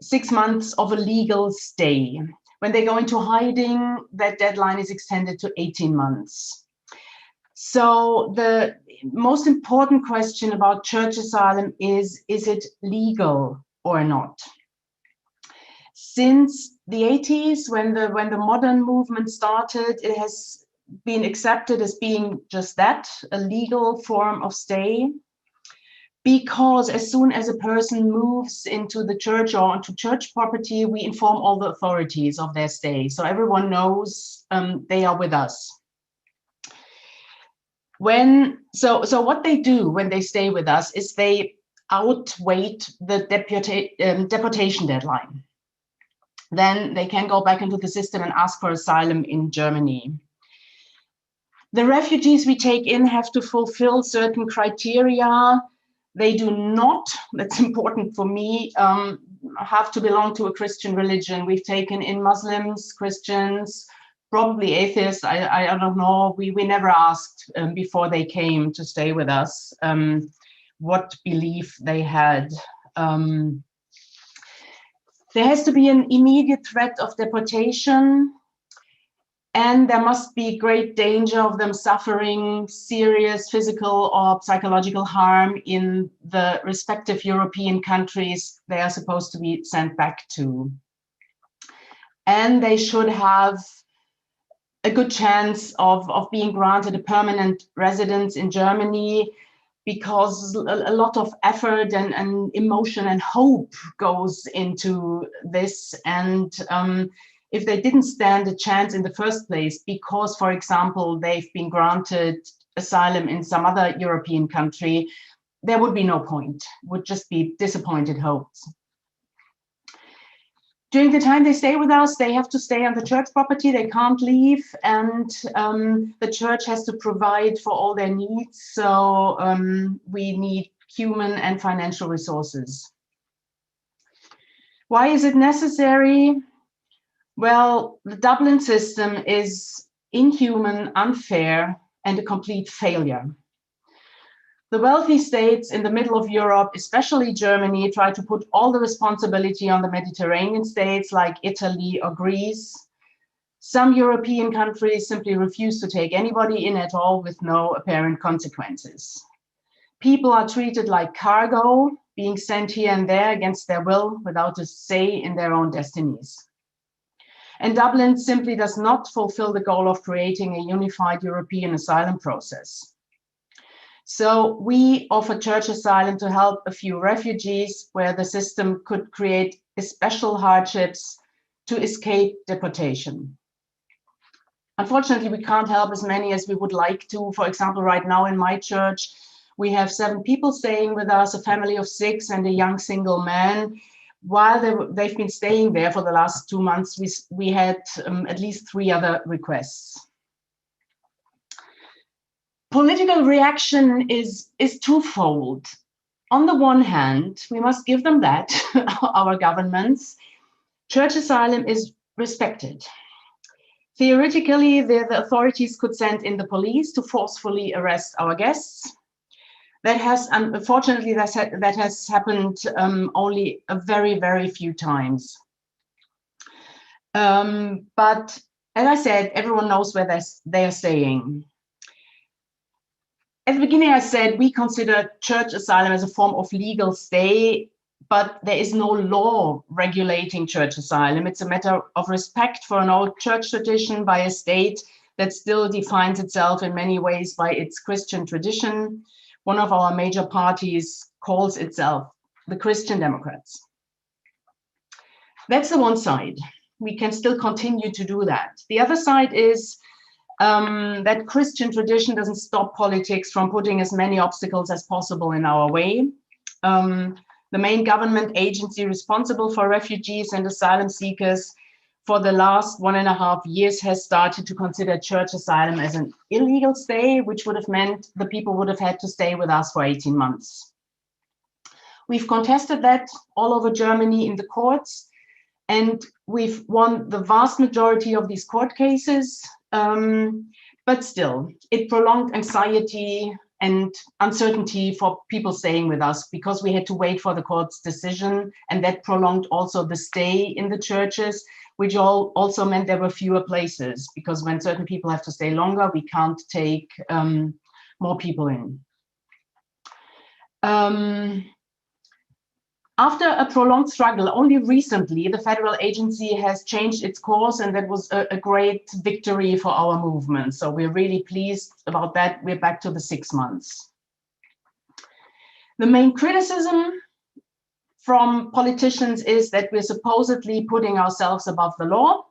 6 months of a legal stay. When they go into hiding, that deadline is extended to 18 months. So the most important question about church asylum is it legal or not? Since the 80s, when the modern movement started, it has been accepted as being just that, a legal form of stay. Because as soon as a person moves into the church or onto church property, we inform all the authorities of their stay. So everyone knows they are with us. So what they do when they stay with us is they outwait the deportation deadline. Then they can go back into the system and ask for asylum in Germany. The refugees we take in have to fulfill certain criteria. They do not, that's important for me, have to belong to a Christian religion. We've taken in Muslims, Christians, probably atheists, I don't know. We never asked before they came to stay with us what belief they had. There has to be an immediate threat of deportation, and there must be great danger of them suffering serious physical or psychological harm in the respective European countries they are supposed to be sent back to. And they should have a good chance of being granted a permanent residence in Germany, because a lot of effort and emotion and hope goes into this. And if they didn't stand a chance in the first place because, for example, they've been granted asylum in some other European country, there would be no point, would just be disappointed hopes. During the time they stay with us, they have to stay on the church property, they can't leave, and the church has to provide for all their needs. So we need human and financial resources. Why is it necessary? Well, the Dublin system is inhuman, unfair, and a complete failure. The wealthy states in the middle of Europe, especially Germany, try to put all the responsibility on the Mediterranean states like Italy or Greece. Some European countries simply refuse to take anybody in at all with no apparent consequences. People are treated like cargo, being sent here and there against their will without a say in their own destinies. And Dublin simply does not fulfill the goal of creating a unified European asylum process. So we offer church asylum to help a few refugees where the system could create special hardships to escape deportation. Unfortunately, we can't help as many as we would like to. For example, right now in my church, we have 7 people staying with us, a family of 6 and a young single man. While they've been staying there for the last 2 months, we had at least 3 other requests. Political reaction is twofold. On the one hand, we must give them that, our governments. Church asylum is respected. Theoretically, the authorities could send in the police to forcefully arrest our guests. That has, unfortunately, that has happened only a very, very few times. But as I said, everyone knows where they are staying. At the beginning, I said we consider church asylum as a form of legal stay, but there is no law regulating church asylum. It's a matter of respect for an old church tradition by a state that still defines itself in many ways by its Christian tradition. One of our major parties calls itself the Christian Democrats. That's the one side. We can still continue to do that. The other side is that Christian tradition doesn't stop politics from putting as many obstacles as possible in our way. The main government agency responsible for refugees and asylum seekers for the last 1.5 years has started to consider church asylum as an illegal stay, which would have meant the people would have had to stay with us for 18 months. We've contested that all over Germany in the courts, and we've won the vast majority of these court cases, but still, it prolonged anxiety and uncertainty for people staying with us because we had to wait for the court's decision, and that prolonged also the stay in the churches, which also meant there were fewer places, because when certain people have to stay longer, we can't take more people in. After a prolonged struggle, only recently, the federal agency has changed its course, and that was a great victory for our movement. So we're really pleased about that. We're back to the 6 months. The main criticism from politicians is that we're supposedly putting ourselves above the law.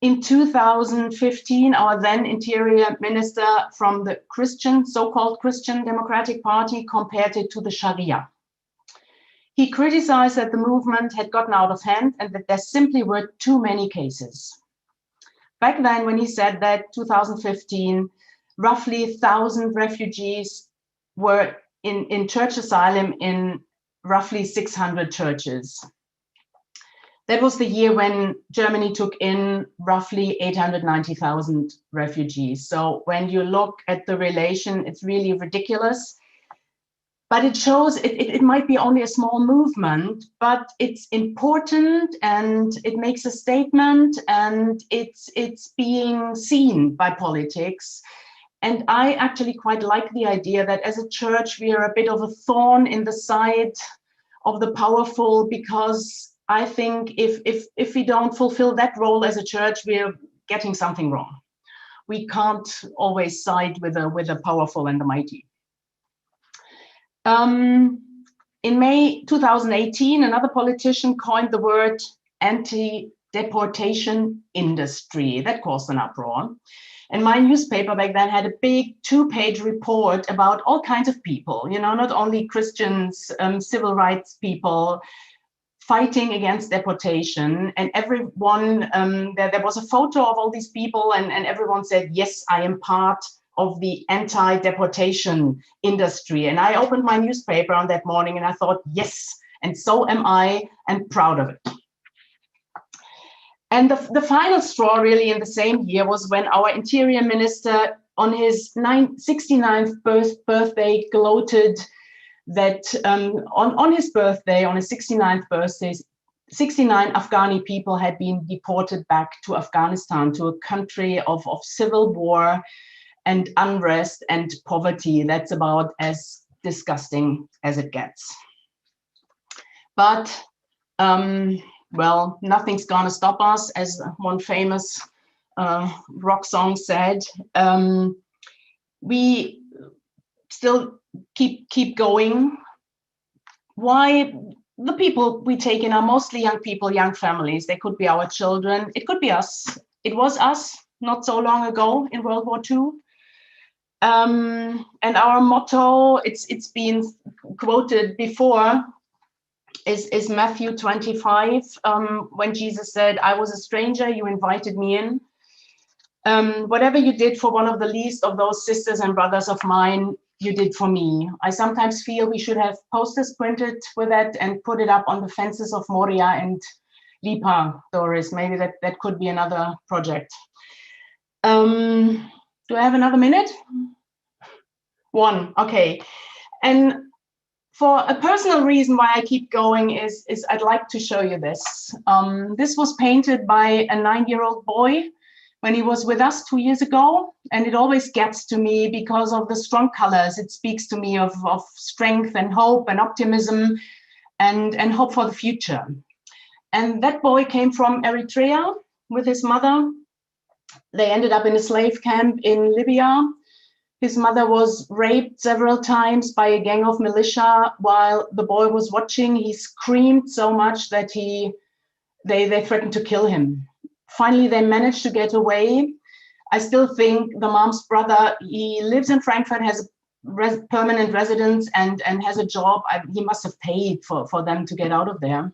In 2015, our then Interior Minister from the so-called Christian Democratic Party compared it to the Sharia. He criticized that the movement had gotten out of hand and that there simply were too many cases. Back then, when he said that, 2015, roughly 1,000 refugees were in church asylum in roughly 600 churches. That was the year when Germany took in roughly 890,000 refugees. So when you look at the relation, it's really ridiculous. But it shows it might be only a small movement, but it's important and it makes a statement and it's being seen by politics. And I actually quite like the idea that as a church, we are a bit of a thorn in the side of the powerful, because I think if we don't fulfill that role as a church, we're getting something wrong. We can't always side with the powerful and the mighty. In May 2018, another politician coined the word anti-deportation industry. That caused an uproar. And my newspaper back then had a big 2-page report about all kinds of people, you know, not only Christians, civil rights people fighting against deportation. And everyone, there was a photo of all these people, and everyone said, yes, I am part of the anti-deportation industry. And I opened my newspaper on that morning and I thought, yes, and so am I, and proud of it. And the final straw really in the same year was when our Interior Minister on his 69th birthday gloated that on his birthday, on his 69th 69 Afghani people had been deported back to Afghanistan, to a country of civil war and unrest and poverty. That's about as disgusting as it gets. But, well, nothing's gonna stop us, as one famous rock song said. We still keep going. Why? The people we take in are mostly young people, young families. They could be our children. It could be us. It was us not so long ago in World War II. And our motto, it's been quoted before, is Matthew 25, when Jesus said, "I was a stranger, you invited me in. Whatever you did for one of the least of those sisters and brothers of mine, you did for me." I sometimes feel we should have posters printed with that and put it up on the fences of Moria and Lipa, Doris. Maybe that could be another project. Do I have another minute? One, okay. And for a personal reason why I keep going is I'd like to show you this. This was painted by a 9-year-old boy when he was with us 2 years ago, and it always gets to me because of the strong colors. It speaks to me of strength and hope and optimism and hope for the future. And that boy came from Eritrea with his mother. They ended up in a slave camp in Libya. His mother was raped several times by a gang of militia while the boy was watching. He screamed so much that they threatened to kill him. Finally, they managed to get away. I still think the mom's brother, he lives in Frankfurt, has a permanent residence and has a job. He must have paid for them to get out of there.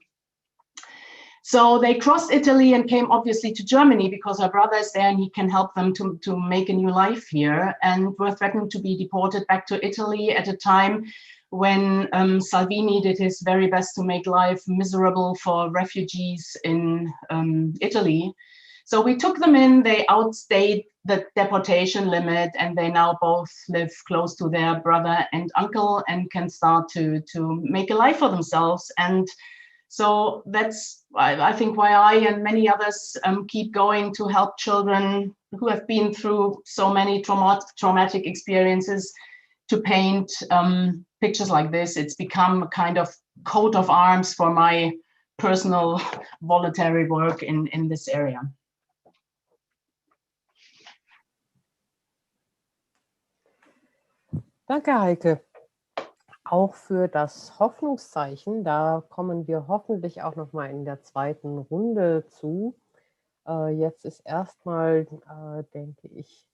So they crossed Italy and came obviously to Germany because her brother is there and he can help them to make a new life here, and were threatened to be deported back to Italy at a time when Salvini did his very best to make life miserable for refugees in Italy. So we took them in, they outstayed the deportation limit, and they now both live close to their brother and uncle and can start to make a life for themselves. And so that's, I think, why I and many others keep going to help children who have been through so many traumatic experiences to paint pictures like this. It's become a kind of coat of arms for my personal voluntary work in this area. Danke, Heike. Auch für das Hoffnungszeichen, da kommen wir hoffentlich auch noch mal in der zweiten Runde zu. Jetzt ist erstmal, denke ich,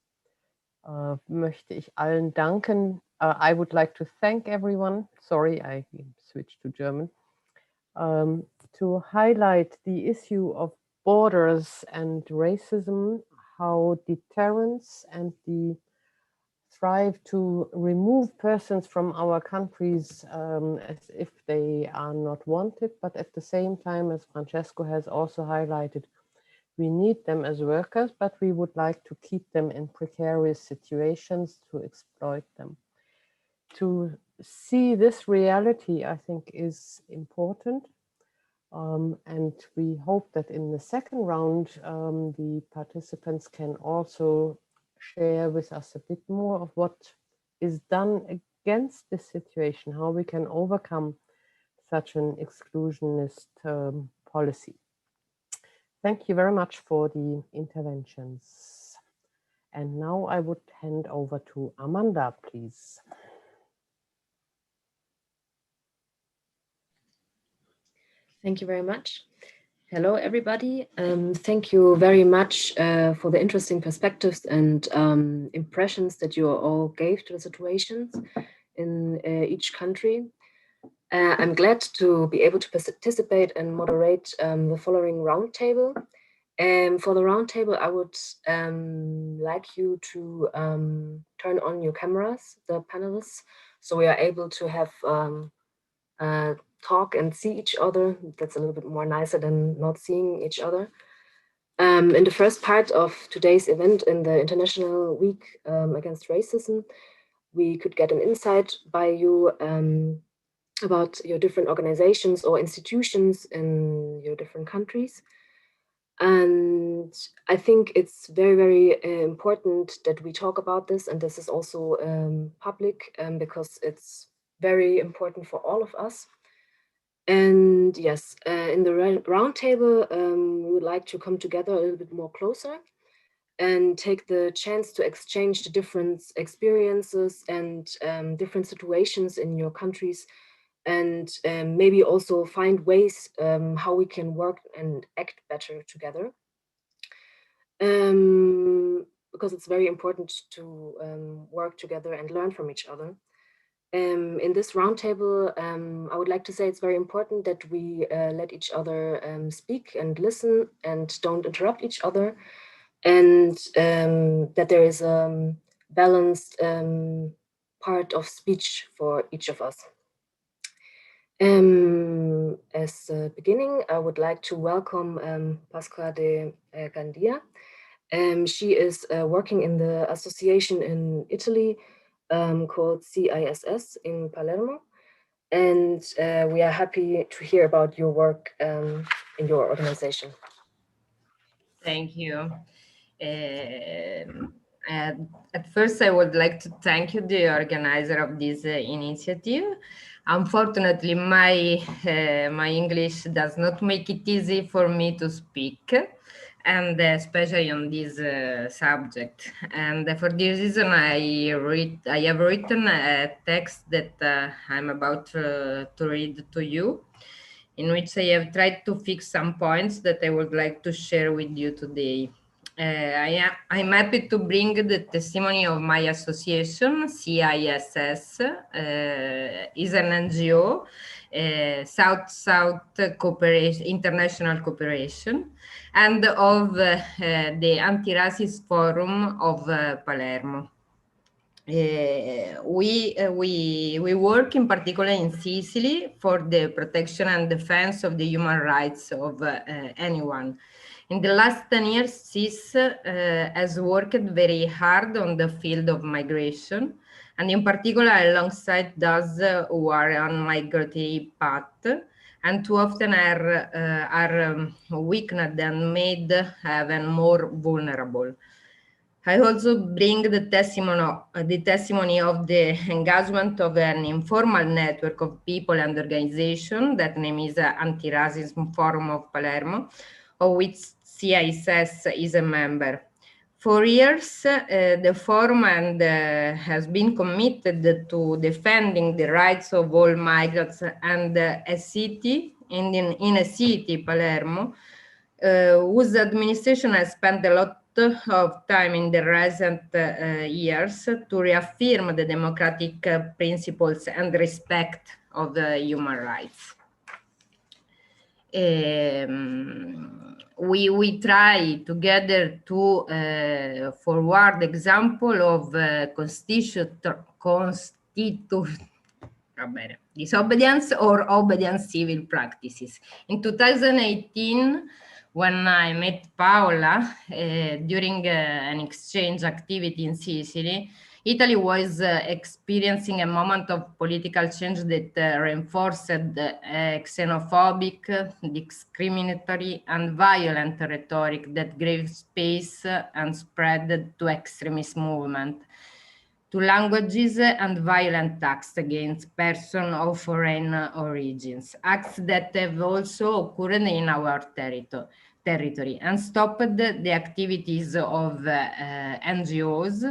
möchte ich allen danken. I would like to thank everyone. Sorry, I switched to German. To highlight the issue of borders and racism, how deterrence and the strive to remove persons from our countries as if they are not wanted, but at the same time, as Francesco has also highlighted, we need them as workers, but we would like to keep them in precarious situations to exploit them. To see this reality, I think, is important. And we hope that in the second round, the participants can also share with us a bit more of what is done against this situation, how we can overcome such an exclusionist policy. Thank you very much for the interventions. And now I would hand over to Amanda, please. Thank you very much. Hello, everybody. Thank you very much for the interesting perspectives and impressions that you all gave to the situations in each country. I'm glad to be able to participate and moderate the following roundtable. For the roundtable, I would like you to turn on your cameras, the panelists, so we are able to have talk and see each other. That's a little bit more nicer than not seeing each other. In the first part of today's event, in the International Week Against Racism, we could get an insight by you about your different organizations or institutions in your different countries. And I think it's very, very important that we talk about this, and this is also public because it's very important for all of us. And yes, in the roundtable, we would like to come together a little bit more closer and take the chance to exchange the different experiences and different situations in your countries, and maybe also find ways how we can work and act better together. Because it's very important to work together and learn from each other. In this roundtable, I would like to say it's very important that we let each other speak and listen and don't interrupt each other, and that there is a balanced part of speech for each of us. As a beginning, I would like to welcome Pasqua de Gandia. She is working in the association in Italy called CISS in Palermo. And we are happy to hear about your work in your organization. Thank you. At first, I would like to thank you, the organizer of this initiative. Unfortunately, my English does not make it easy for me to speak, and especially on this subject. And for this reason, I have written a text that I'm about to read to you, in which I have tried to fix some points that I would like to share with you today. I'm happy to bring the testimony of my association, CISS, is an NGO, South-South Cooperation, International Cooperation, and of the Anti-Racist Forum of Palermo. We work in particular in Sicily for the protection and defense of the human rights of anyone. In the last 10 years, CIS has worked very hard on the field of migration, and in particular alongside those who are on migratory path, and too often are weakened and made even more vulnerable. I also bring the testimony of the engagement of an informal network of people and organizations. That name is Anti-Racism Forum of Palermo, of which CISS is a member. For years, the forum has been committed to defending the rights of all migrants, and in a city, Palermo, whose administration has spent a lot of time in the recent years to reaffirm the democratic principles and respect of the human rights. We try together to forward example of disobedience or obedience civil practices. In 2018, when I met Paola during an exchange activity in Sicily, Italy was experiencing a moment of political change that reinforced xenophobic, discriminatory, and violent rhetoric that gave space and spread to extremist movement, to languages and violent acts against persons of foreign origins, acts that have also occurred in our territory and stopped the activities of NGOs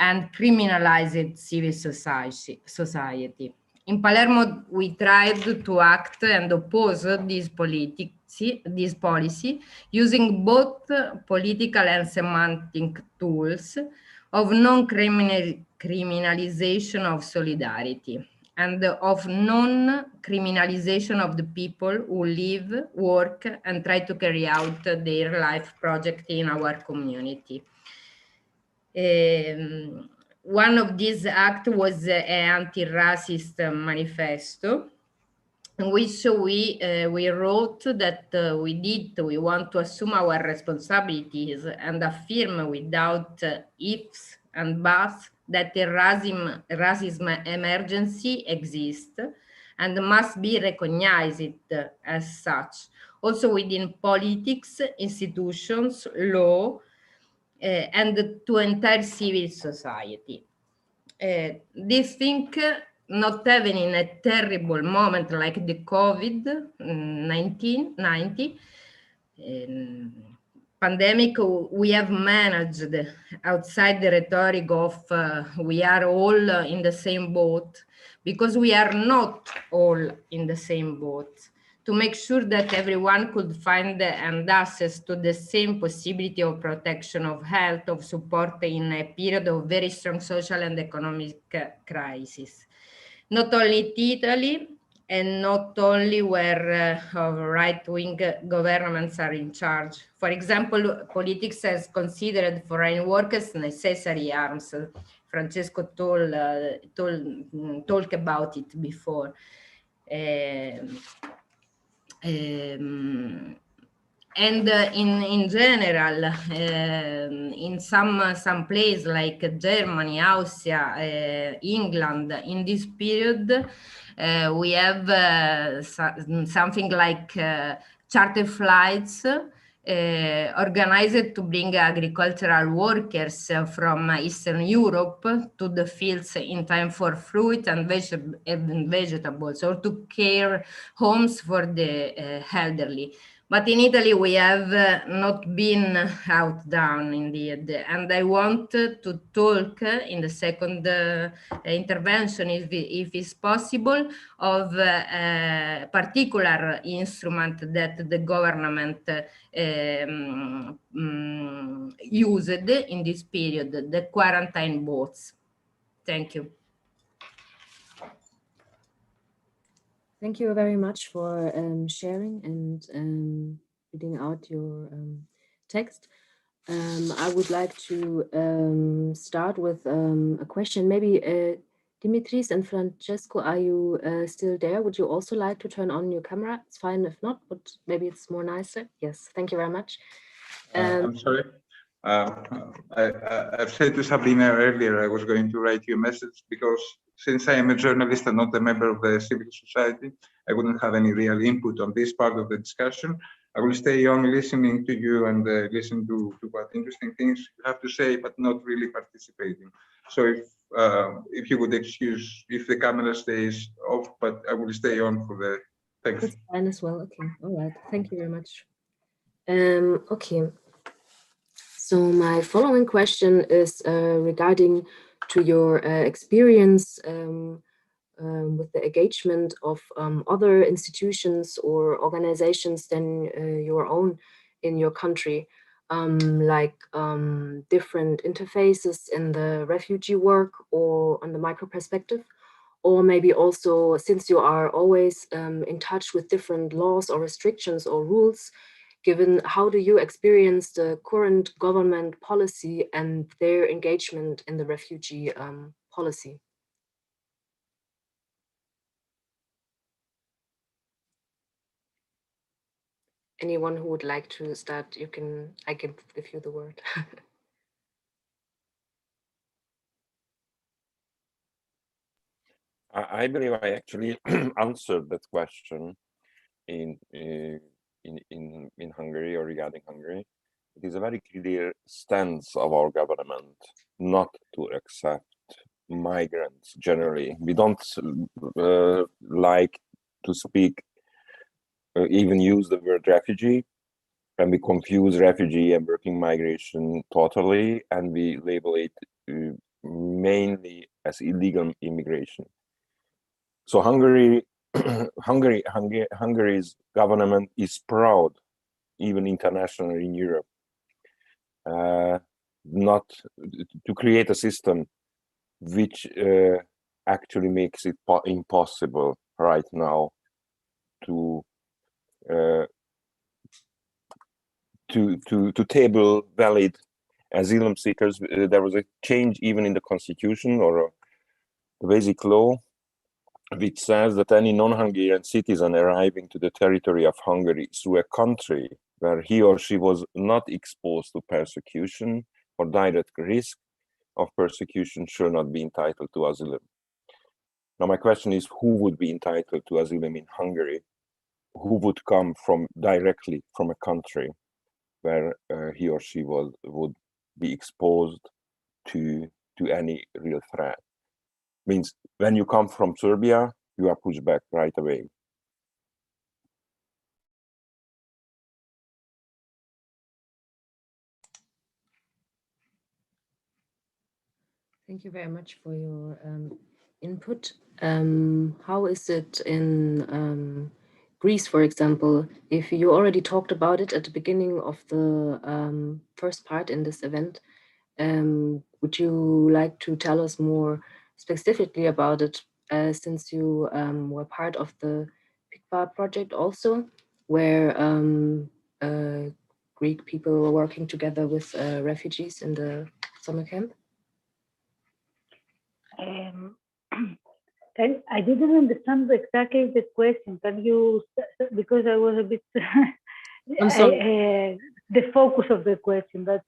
and criminalized civil society. In Palermo, we tried to act and oppose this policy using both political and semantic tools of non-criminalization of solidarity and of non-criminalization of the people who live, work, and try to carry out their life project in our community. One of these acts was an anti-racist manifesto, in which we wrote that we want to assume our responsibilities and affirm without ifs and buts that the racism emergency exists and must be recognized as such, also within politics, institutions, law, and to entire civil society. This thing not even in a terrible moment like the COVID-19 pandemic, we have managed, outside the rhetoric of we are all in the same boat, because we are not all in the same boat, to make sure that everyone could find and access to the same possibility of protection, of health, of support in a period of very strong social and economic crisis. Not only Italy, and not only where right-wing governments are in charge. For example, politics has considered foreign workers necessary arms. Francesco talked about it before. And in general, in some place like Germany, Austria, England, in this period, we have something like charter flights organized to bring agricultural workers from Eastern Europe to the fields in time for fruit and vegetables, or to care homes for the elderly. But in Italy, we have not been outdone indeed. And I want to talk in the second intervention, if it's possible, of a particular instrument that the government used in this period, the quarantine boats. Thank you. Thank you very much for sharing and reading out your text. I would like to start with a question. Maybe Dimitris and Francesco, are you still there? Would you also like to turn on your camera? It's fine if not, but maybe it's more nicer. Yes, thank you very much. I'm sorry. I've said to Sabrina earlier, I was going to write you a message, because since I am a journalist and not a member of the civil society, I wouldn't have any real input on this part of the discussion. I will stay on listening to you and listen to what interesting things you have to say, but not really participating. So if you would excuse if the camera stays off, but I will stay on for the thanks. That's fine as well. Okay, all right. Thank you very much. Okay. So my following question is regarding to your experience with the engagement of other institutions or organizations than your own in your country, like different interfaces in the refugee work or on the micro perspective, or maybe also, since you are always in touch with different laws or restrictions or rules, given how do you experience the current government policy and their engagement in the refugee policy? Anyone who would like to start, I can give you the word. I believe I actually answered that question in Hungary, or regarding Hungary. It is a very clear stance of our government not to accept migrants generally. We don't like to speak, even use the word refugee, and we confuse refugee and working migration totally, and we label it mainly as illegal immigration. So Hungary's government is proud, even internationally in Europe, not to create a system which actually makes it impossible right now to table valid asylum seekers. There was a change even in the constitution, or the basic law, which says that any non-Hungarian citizen arriving to the territory of Hungary through a country where he or she was not exposed to persecution or direct risk of persecution shall not be entitled to asylum. Now my question is, who would be entitled to asylum in Hungary? Who would come directly from a country where he or she would be exposed to any real threat? Means when you come from Serbia, you are pushed back right away. Thank you very much for your input. How is it in Greece, for example? If you already talked about it at the beginning of the first part in this event, would you like to tell us more specifically about it, since you were part of the PICPA project also, where Greek people were working together with refugees in the summer camp? I didn't understand exactly the question. Can you, because I was a bit, I'm sorry. The focus of the question, that's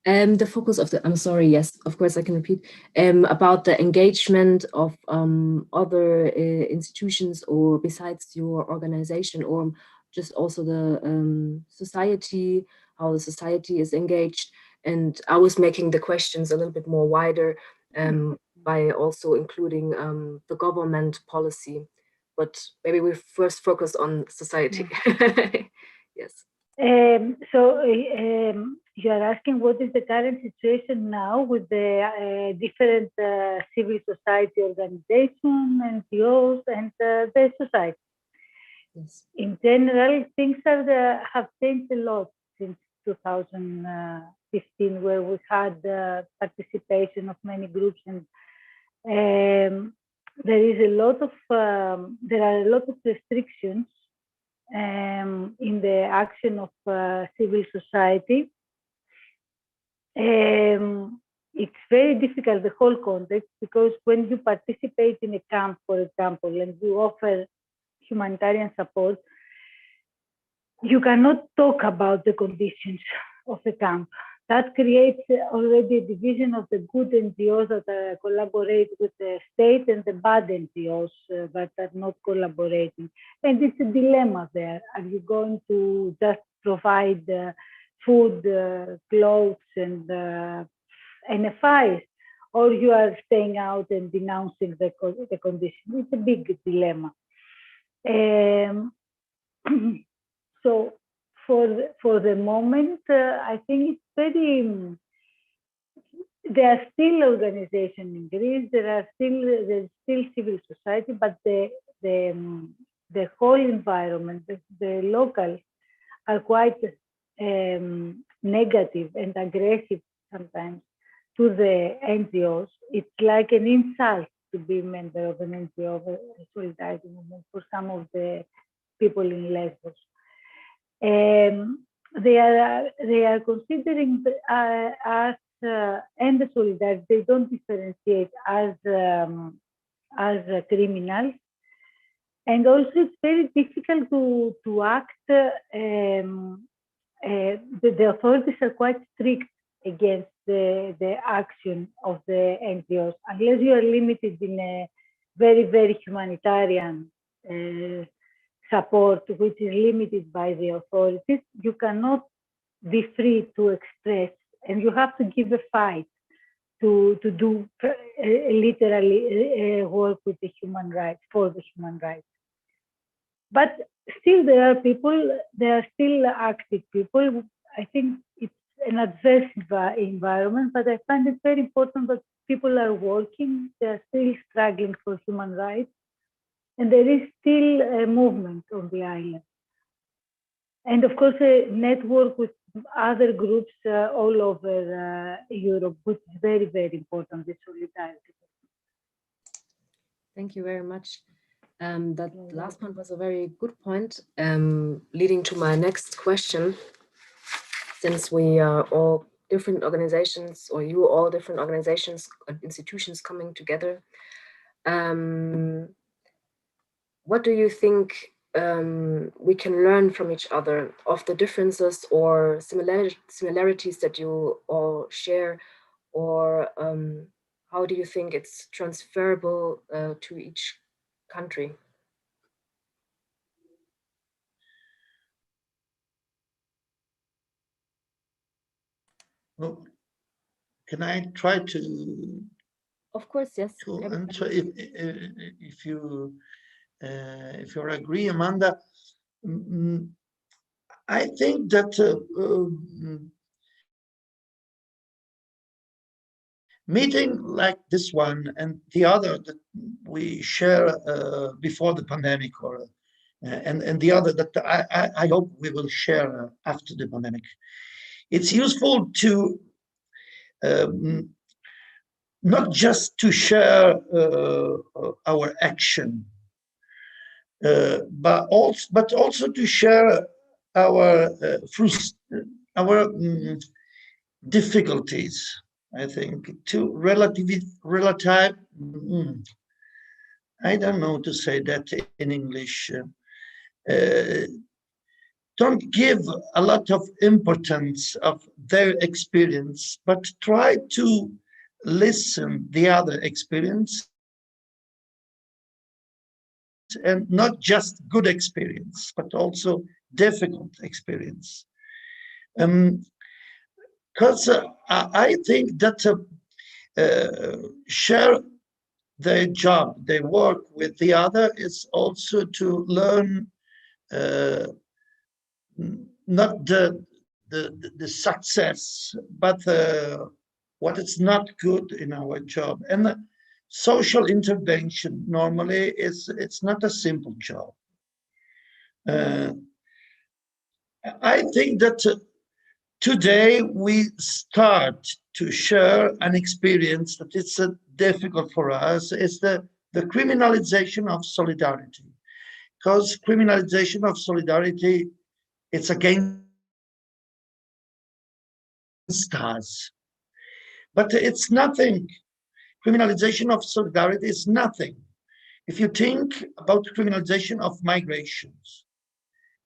the focus of the, I'm sorry, yes, of course I can repeat, about the engagement of other institutions or besides your organization, or just also the society, how the society is engaged. And I was making the questions a little bit more wider by also including the government policy, but maybe we first focus on society. Yes. You are asking what is the current situation now with the different civil society organizations, NGOs, and the society. Yes. In general, things have changed a lot since 2015, where we had the participation of many groups, and there are a lot of restrictions in the action of civil society. It's very difficult, the whole context, because when you participate in a camp, for example, and you offer humanitarian support, you cannot talk about the conditions of the camp. That creates already a division of the good NGOs that collaborate with the state and the bad NGOs that are not collaborating. And it's a dilemma there. Are you going to just provide food, clothes, and NFIs, or you are staying out and denouncing the condition? It's a big dilemma. So for the moment, I think it's very. There are still organizations in Greece. There's still civil society, but the whole environment, the locals, are quite negative and aggressive sometimes to the NGOs. It's like an insult to be a member of an NGO, of a solidarity movement, for some of the people in Lesbos. They are considering us and the solidarity. They don't differentiate as criminals, and also it's very difficult to act. The authorities are quite strict against the action of the NGOs, unless you are limited in a very, very humanitarian support, which is limited by the authorities. You cannot be free to express, and you have to give a fight to do literally work with the human rights, for the human rights. But still there are still active people. I think it's an adverse environment, but I find it very important that people are working. They are still struggling for human rights. And there is still a movement on the island. And of course, a network with other groups all over Europe, which is very, very important, the solidarity. Thank you very much. That last point was a very good point, leading to my next question. Since we are all different organizations, or you all different organizations and institutions coming together, what do you think we can learn from each other of the differences or similarities that you all share, or how do you think it's transferable to each country? Well, can I try to? Of course, yes. To answer if you agree, Amanda. I think that meeting like this one and the other that we share before the pandemic, or and the other that I hope we will share after the pandemic, it's useful to not just to share our action, but also to share our difficulties. I think to relative. I don't know to say that in English. Don't give a lot of importance of their experience, but try to listen the other experience, and not just good experience, but also difficult experience. Because I think that share their job, their work with the other is also to learn not the success, but what is not good in our job. And social intervention normally it's not a simple job. I think that today we start to share an experience that is difficult for us. Is the criminalization of solidarity, because criminalization of solidarity, it's against us, but it's nothing. Criminalization of solidarity is nothing. If you think about criminalization of migrations,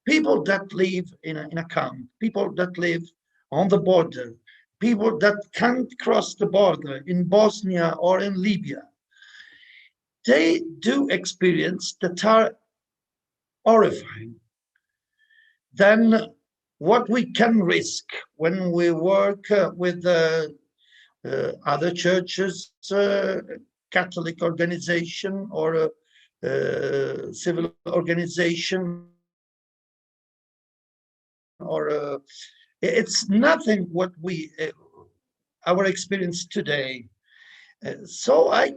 people that live in a camp, people that live on the border, people that can't cross the border in Bosnia or in Libya, they do experience that are horrifying. Then what we can risk when we work with other churches, Catholic organization or civil organization, or it's nothing what we our experience today. So I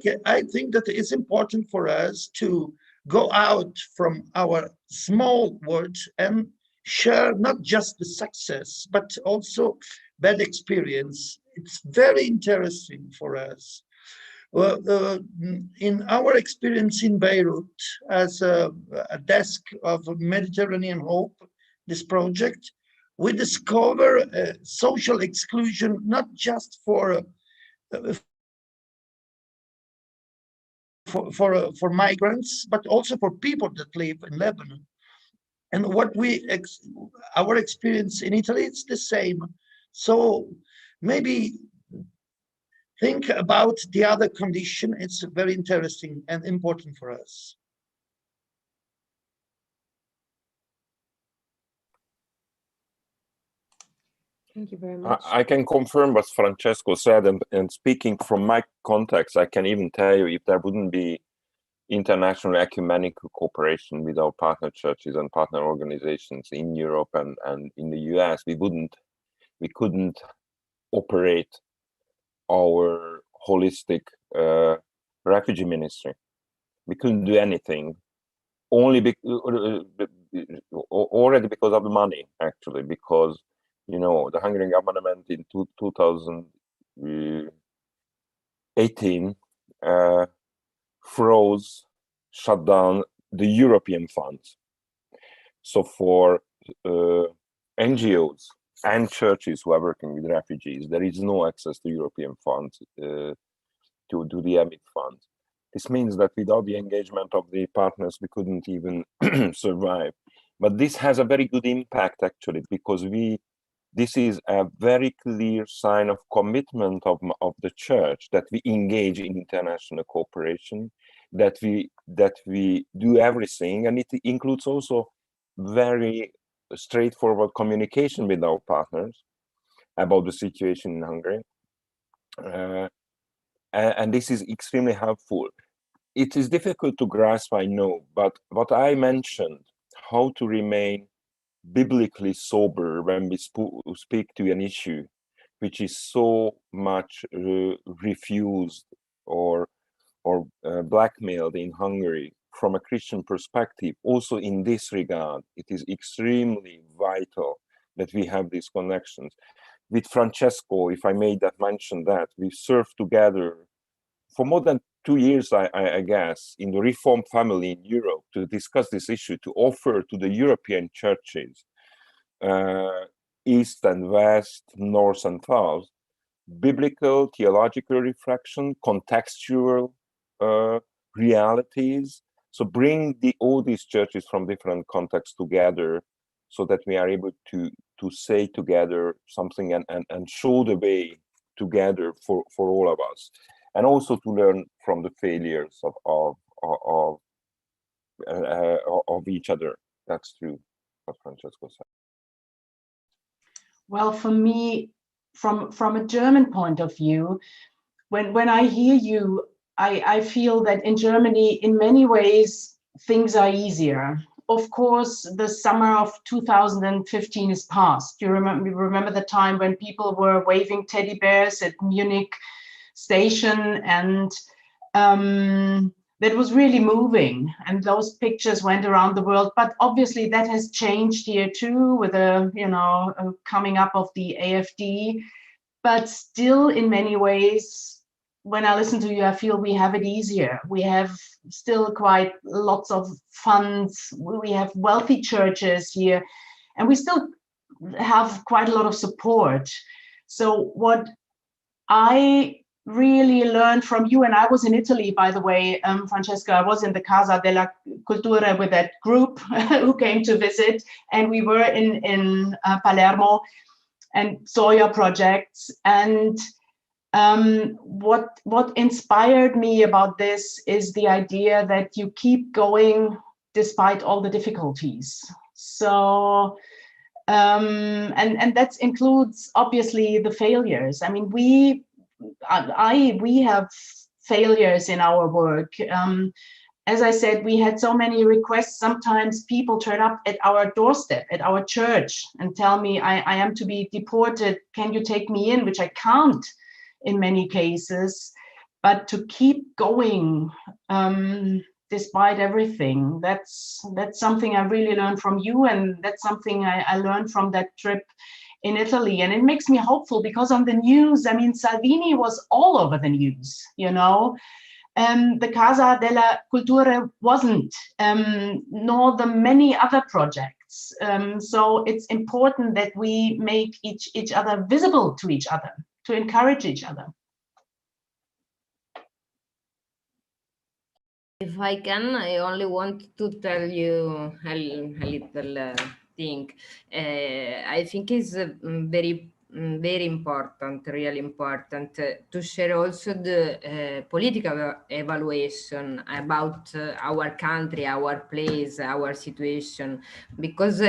think that it's important for us to go out from our small words and share not just the success, but also bad experience. It's very interesting for us. Well, in our experience in Beirut, as a desk of Mediterranean Hope, this project, we discover social exclusion not just for migrants, but also for people that live in Lebanon. And what our experience in Italy, it's the same. So maybe think about the other condition. It's very interesting and important for us. Thank you very much. I can confirm what Francesco said, and speaking from my context, I can even tell you, if there wouldn't be international ecumenical cooperation with our partner churches and partner organizations in Europe and in the US, we couldn't operate our holistic refugee ministry. We couldn't do anything, already because of the money, actually, because the Hungarian government in 2018 shut down the European funds. So for NGOs and churches who are working with refugees, there is no access to European funds, to the EMIC funds. This means that without the engagement of the partners, we couldn't even survive. But this has a very good impact, actually, because we this is a very clear sign of commitment of the church, that we engage in international cooperation, that we do everything, and it includes also very straightforward communication with our partners about the situation in Hungary. And this is extremely helpful. It is difficult to grasp, I know, but what I mentioned, how to remain biblically sober when we speak to an issue which is so much refused or blackmailed in Hungary from a Christian perspective, also in this regard, it is extremely vital that we have these connections. With Francesco, if I may mention that, we served together for more than 2 years, I guess, in the Reformed family in Europe to discuss this issue, to offer to the European churches, East and West, North and South, biblical, theological reflection, contextual realities. So bring all these churches from different contexts together so that we are able to say together something and show the way together for all of us. And also to learn from the failures of each other. That's true, what Francesco said. Well, for me, from a German point of view, when I hear you, I feel that in Germany, in many ways, things are easier. Of course, the summer of 2015 is past. You remember the time when people were waving teddy bears at Munich station, and that was really moving, and those pictures went around the world. But obviously that has changed here too, with a coming up of the AfD. But still, in many ways, when I listen to you, I feel we have it easier. We have still quite lots of funds. We have wealthy churches here, and we still have quite a lot of support. So what I really learned from you, and I was in Italy, by the way, Francesca, I was in the Casa della Cultura with that group who came to visit, and we were in Palermo and saw your projects. And what inspired me about this is the idea that you keep going despite all the difficulties. So and that includes obviously the failures. I mean, we have failures in our work. As I said, we had so many requests. Sometimes people turn up at our doorstep, at our church, and tell me, I am to be deported. Can you take me in? Which I can't in many cases. But to keep going despite everything, that's something I really learned from you, and that's something I learned from that trip in Italy. And it makes me hopeful, because on the news, I mean, Salvini was all over the news, you know. The Casa della Cultura wasn't, nor the many other projects. So it's important that we make each other visible to each other, to encourage each other. If I can, I only want to tell you a little thing. I think it's very important, really important, to share also the political evaluation about our country, our place, our situation, because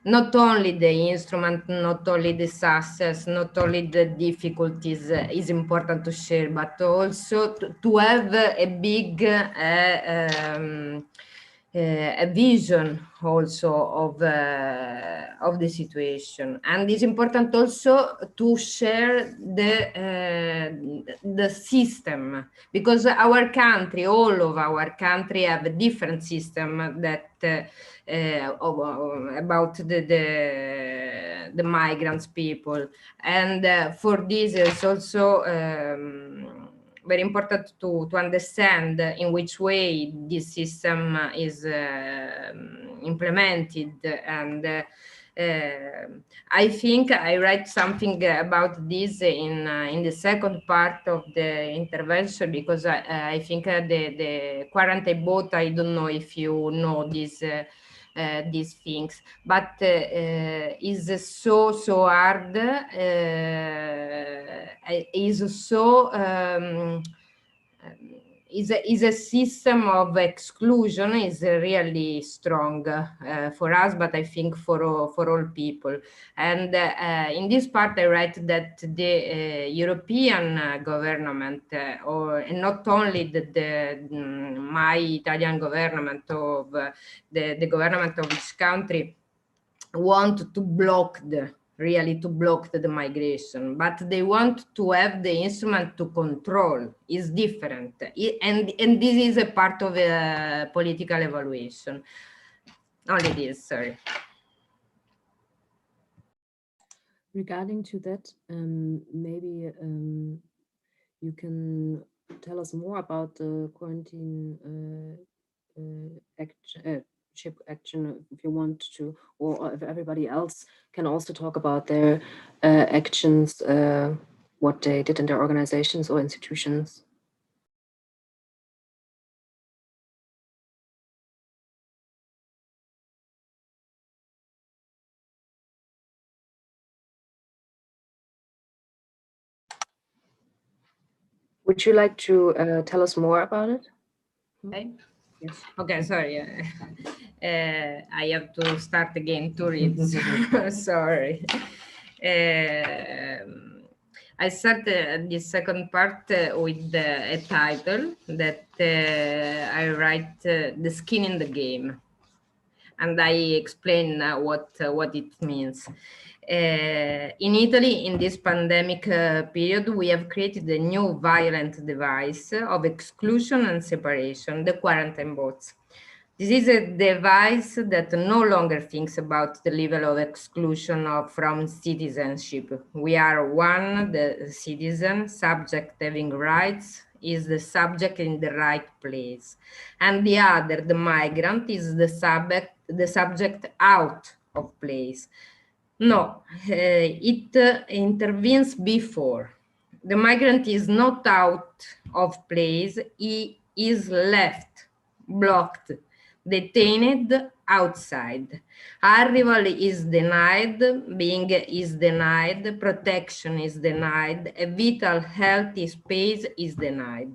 not only the instrument, not only the success, not only the difficulties is important to share, but also to have a big a vision also of the situation. And it's important also to share the system, because our country, all of our country, have a different system that about the migrants people, and for this is also very important to understand in which way this system is implemented. And I think I write something about this in the second part of the intervention, because I think the quarantine boat, I don't know if you know this these things, but is so hard, is so is a system of exclusion is really strong for us, but I think for all people. And in this part, I write that the European government, and not only my Italian government, of the government of each country, want to block the migration, but they want to have the instrument to control. Is different, and this is a part of a political evaluation. Only this, sorry. Regarding to that, maybe you can tell us more about the quarantine action, if you want to, or if everybody else can also talk about their actions, what they did in their organizations or institutions. Would you like to tell us more about it? Okay. Yes. Okay, sorry. I have to start again to read. Sorry. I started this second part with a title that I write "The Skin in the Game," and I explain what it means. In Italy, in this pandemic period, we have created a new violent device of exclusion and separation, the quarantine bots. This is a device that no longer thinks about the level of exclusion from citizenship. We are one, the citizen, subject having rights, is the subject in the right place. And the other, the migrant, is the subject out of place. No, it intervenes before. The migrant is not out of place, he is left, blocked, detained outside. Arrival is denied, being is denied, protection is denied, a vital healthy space is denied.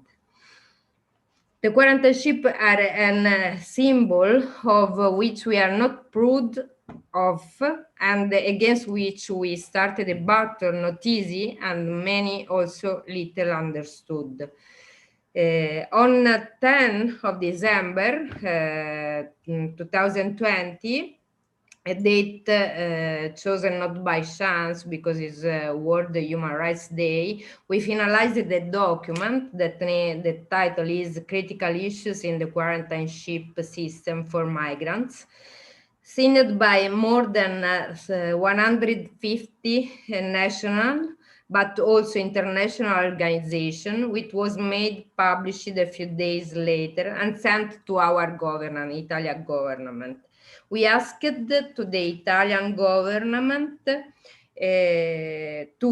The quarantine ship are a symbol of which we are not proud of, and against which we started a battle not easy and many also little understood. On 10 of December 2020, a date chosen not by chance because it's World Human Rights Day, we finalized the document that the title is Critical Issues in the Quarantine Ship System for Migrants, signed by more than 150 national but also international organization, which was made published a few days later and sent to our government, Italian government. We asked to the Italian government to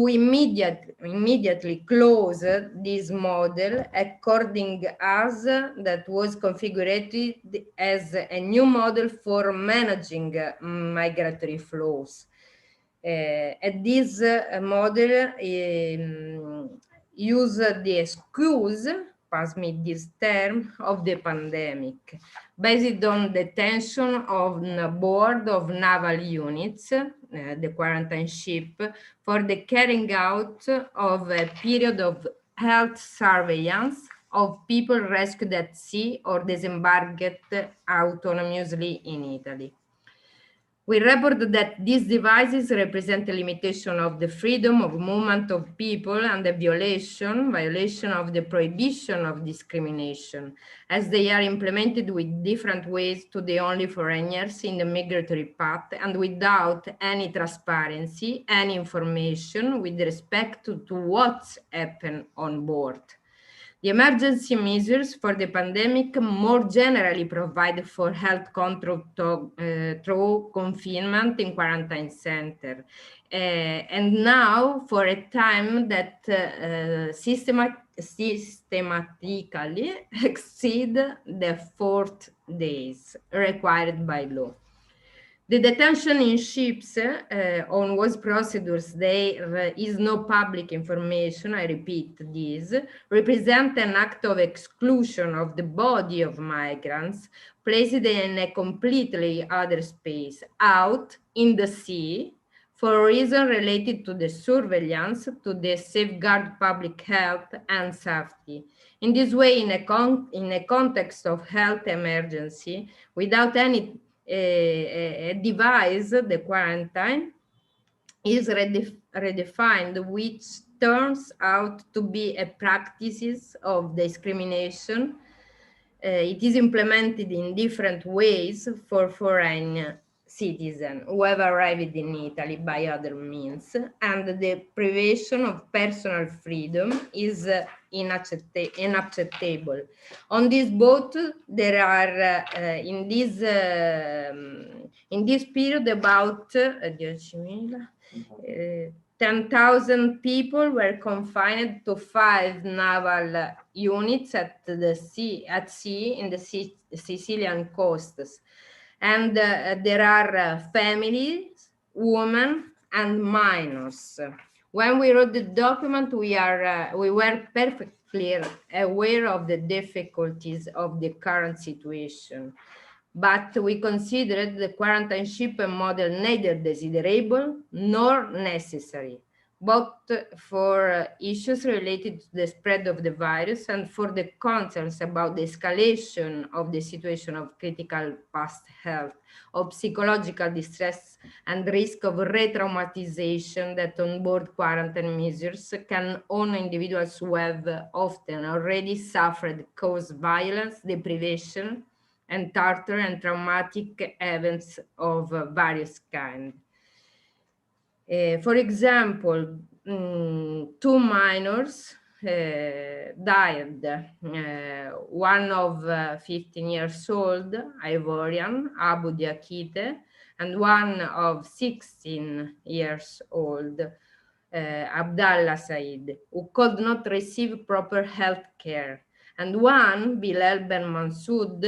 immediately close this model according us that was configured as a new model for managing migratory flows. And this model use the excuse, pass me this term, of the pandemic, based on the tension on board of naval units, the quarantine ship, for the carrying out of a period of health surveillance of people rescued at sea or disembarked autonomously in Italy. We report that these devices represent a limitation of the freedom of movement of people and a violation of the prohibition of discrimination, as they are implemented with different ways to the only foreigners in the migratory path and without any transparency, any information with respect to what's happened on board. The emergency measures for the pandemic more generally provide for health control through confinement in quarantine center. And now for a time that systematically exceed the 4 days required by law. The detention in ships on what procedures there is no public information, I repeat this, represent an act of exclusion of the body of migrants placed in a completely other space, out in the sea, for reasons related to the surveillance, to the safeguard public health and safety. In this way, in a context of health emergency, without any a device, the quarantine, is redefined, which turns out to be a practice of discrimination. It is implemented in different ways for foreign citizens who have arrived in Italy by other means, and the privation of personal freedom is unacceptable. On this boat, there are in this period about 10,000 people were confined to 5 naval units at sea in the Sicilian coasts. And there are families, women, and minors. When we wrote the document, we were perfectly aware of the difficulties of the current situation, but we considered the quarantine ship a model neither desirable nor necessary, both for issues related to the spread of the virus and for the concerns about the escalation of the situation of critical past health, of psychological distress and risk of re-traumatization that on-board quarantine measures can on individuals who have often already suffered cause violence, deprivation, and torture and traumatic events of various kinds. For example, 2 minors died, one of 15 years old, Ivorian, Abu Diakite, and one of 16 years old, Abdallah Said, who could not receive proper health care. And one, Bilal Ben Mansoud,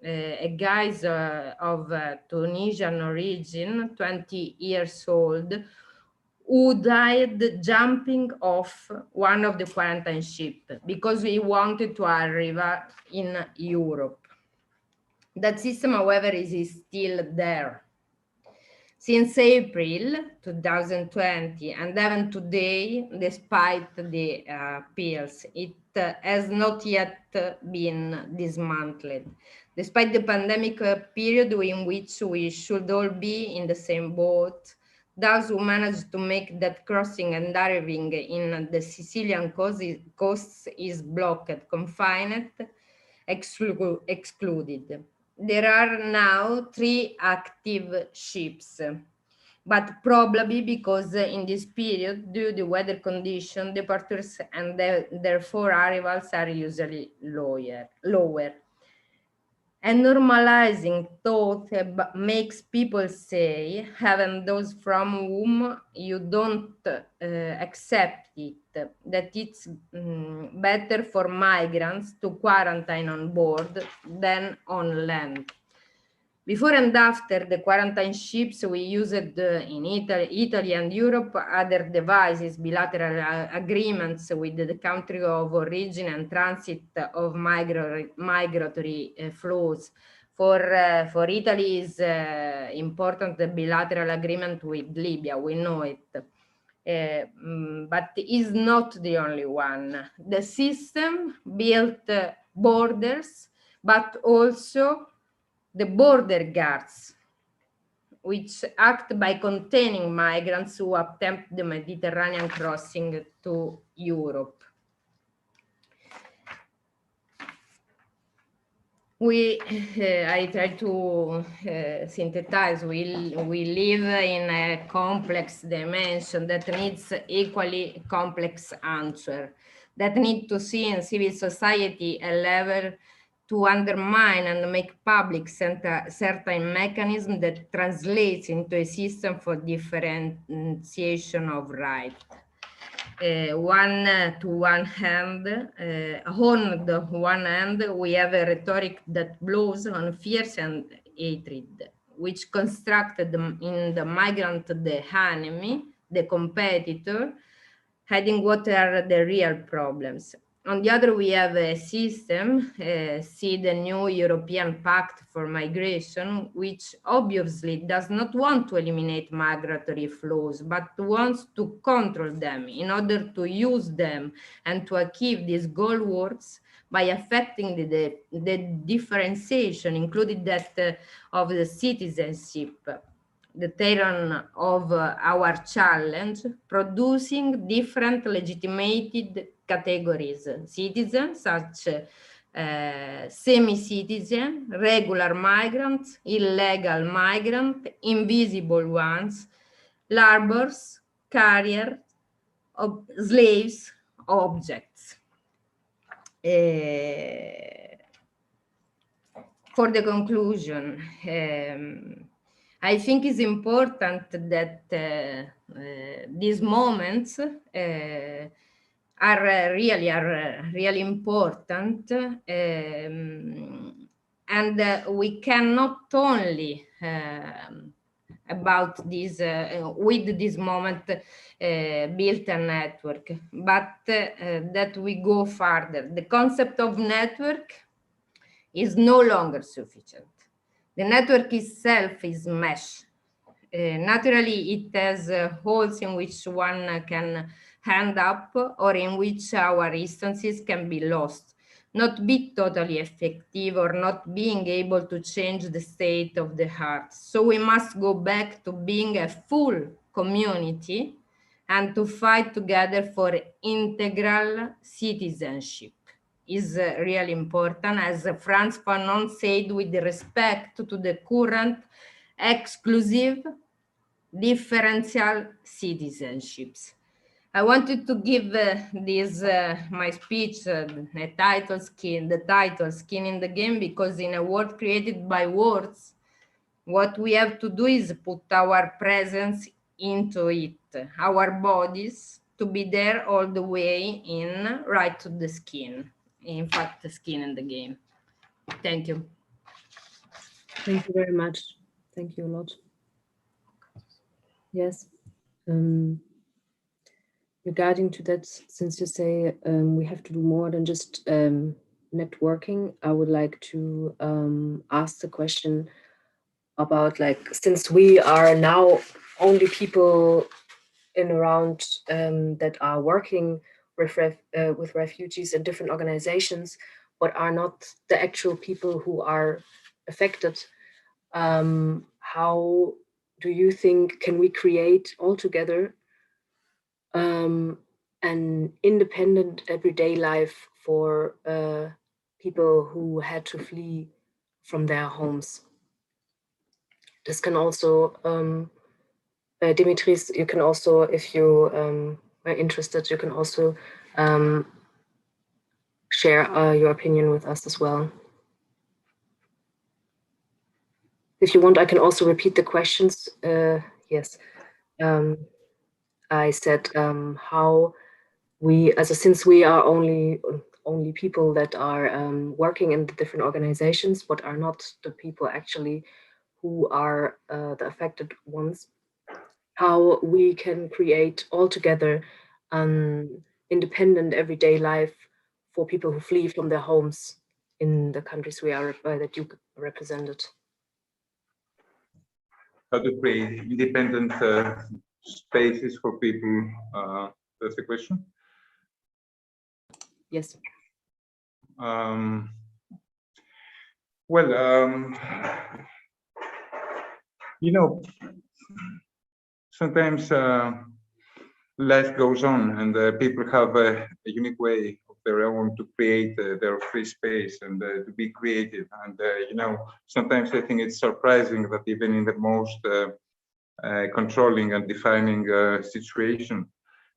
a guy of Tunisian origin, 20 years old, who died jumping off one of the quarantine ships because he wanted to arrive in Europe. That system, however, is still there. Since April 2020, and even today, despite the appeals, it has not yet been dismantled. Despite the pandemic period in which we should all be in the same boat, those who managed to make that crossing and arriving in the Sicilian coasts is blocked, confined, excluded. There are now 3 active ships, but probably because in this period, due to weather conditions, departures and therefore arrivals are usually lower. And normalizing thought makes people say, having those from whom you don't accept it, that it's better for migrants to quarantine on board than on land. Before and after the quarantine ships, we used in Italy and Europe other devices, bilateral agreements with the country of origin and transit of migratory flows. For Italy is important the bilateral agreement with Libya, we know it. But is not the only one. The system built borders, but also the border guards, which act by containing migrants who attempt the Mediterranean crossing to Europe. I try to synthesize, we live in a complex dimension that needs equally complex answer, that need to see in civil society a level to undermine and make public certain mechanism that translates into a system for differentiation of right. On the one hand, we have a rhetoric that blows on fears and hatred. which constructed in the migrant the enemy, the competitor, hiding what are the real problems. On the other, we have a system, see the new European Pact for Migration, which obviously does not want to eliminate migratory flows, but wants to control them in order to use them and to achieve these goal works by affecting the differentiation, including that of the citizenship, the terrain of our challenge, producing different legitimated categories: citizens, such semi-citizen, regular migrants, illegal migrant, invisible ones, laborers, carriers, slaves, objects. For the conclusion, I think it's important that these moments are really important, and we cannot only about this with this moment build a network, but that we go further. The concept of network is no longer sufficient. The network itself is mesh. Naturally, it has holes in which one can hand up, or in which our instances can be lost, not be totally effective, or not being able to change the state of the heart. So we must go back to being a full community and to fight together for integral citizenship. Is really important, as Frantz Fanon said, with respect to the current exclusive differential citizenships. I wanted to give this my speech the title "Skin in the Game," because in a world created by words, what we have to do is put our presence into it, our bodies, to be there all the way in, right to the skin. In fact, the skin in the game. Thank you. Thank you very much. Thank you a lot. Yes. Regarding to that, since you say we have to do more than just networking, I would like to ask the question about, like, since we are now only people in around that are working with refugees in different organizations, but are not the actual people who are affected, how do you think can we create altogether an independent everyday life for people who had to flee from their homes? This can also, Dimitris, you can also, if you are interested, you can also share your opinion with us as well. If you want, I can also repeat the questions. Yes. I said how we, since we are only people that are working in the different organizations, but are not the people actually who are the affected ones, how we can create altogether independent everyday life for people who flee from their homes in the countries we are that you represented. How to create independent spaces for people, that's the question? Yes. You know, sometimes life goes on, and people have a unique way of their own to create their free space and to be creative. And you know, sometimes I think it's surprising that even in the most controlling and defining situation,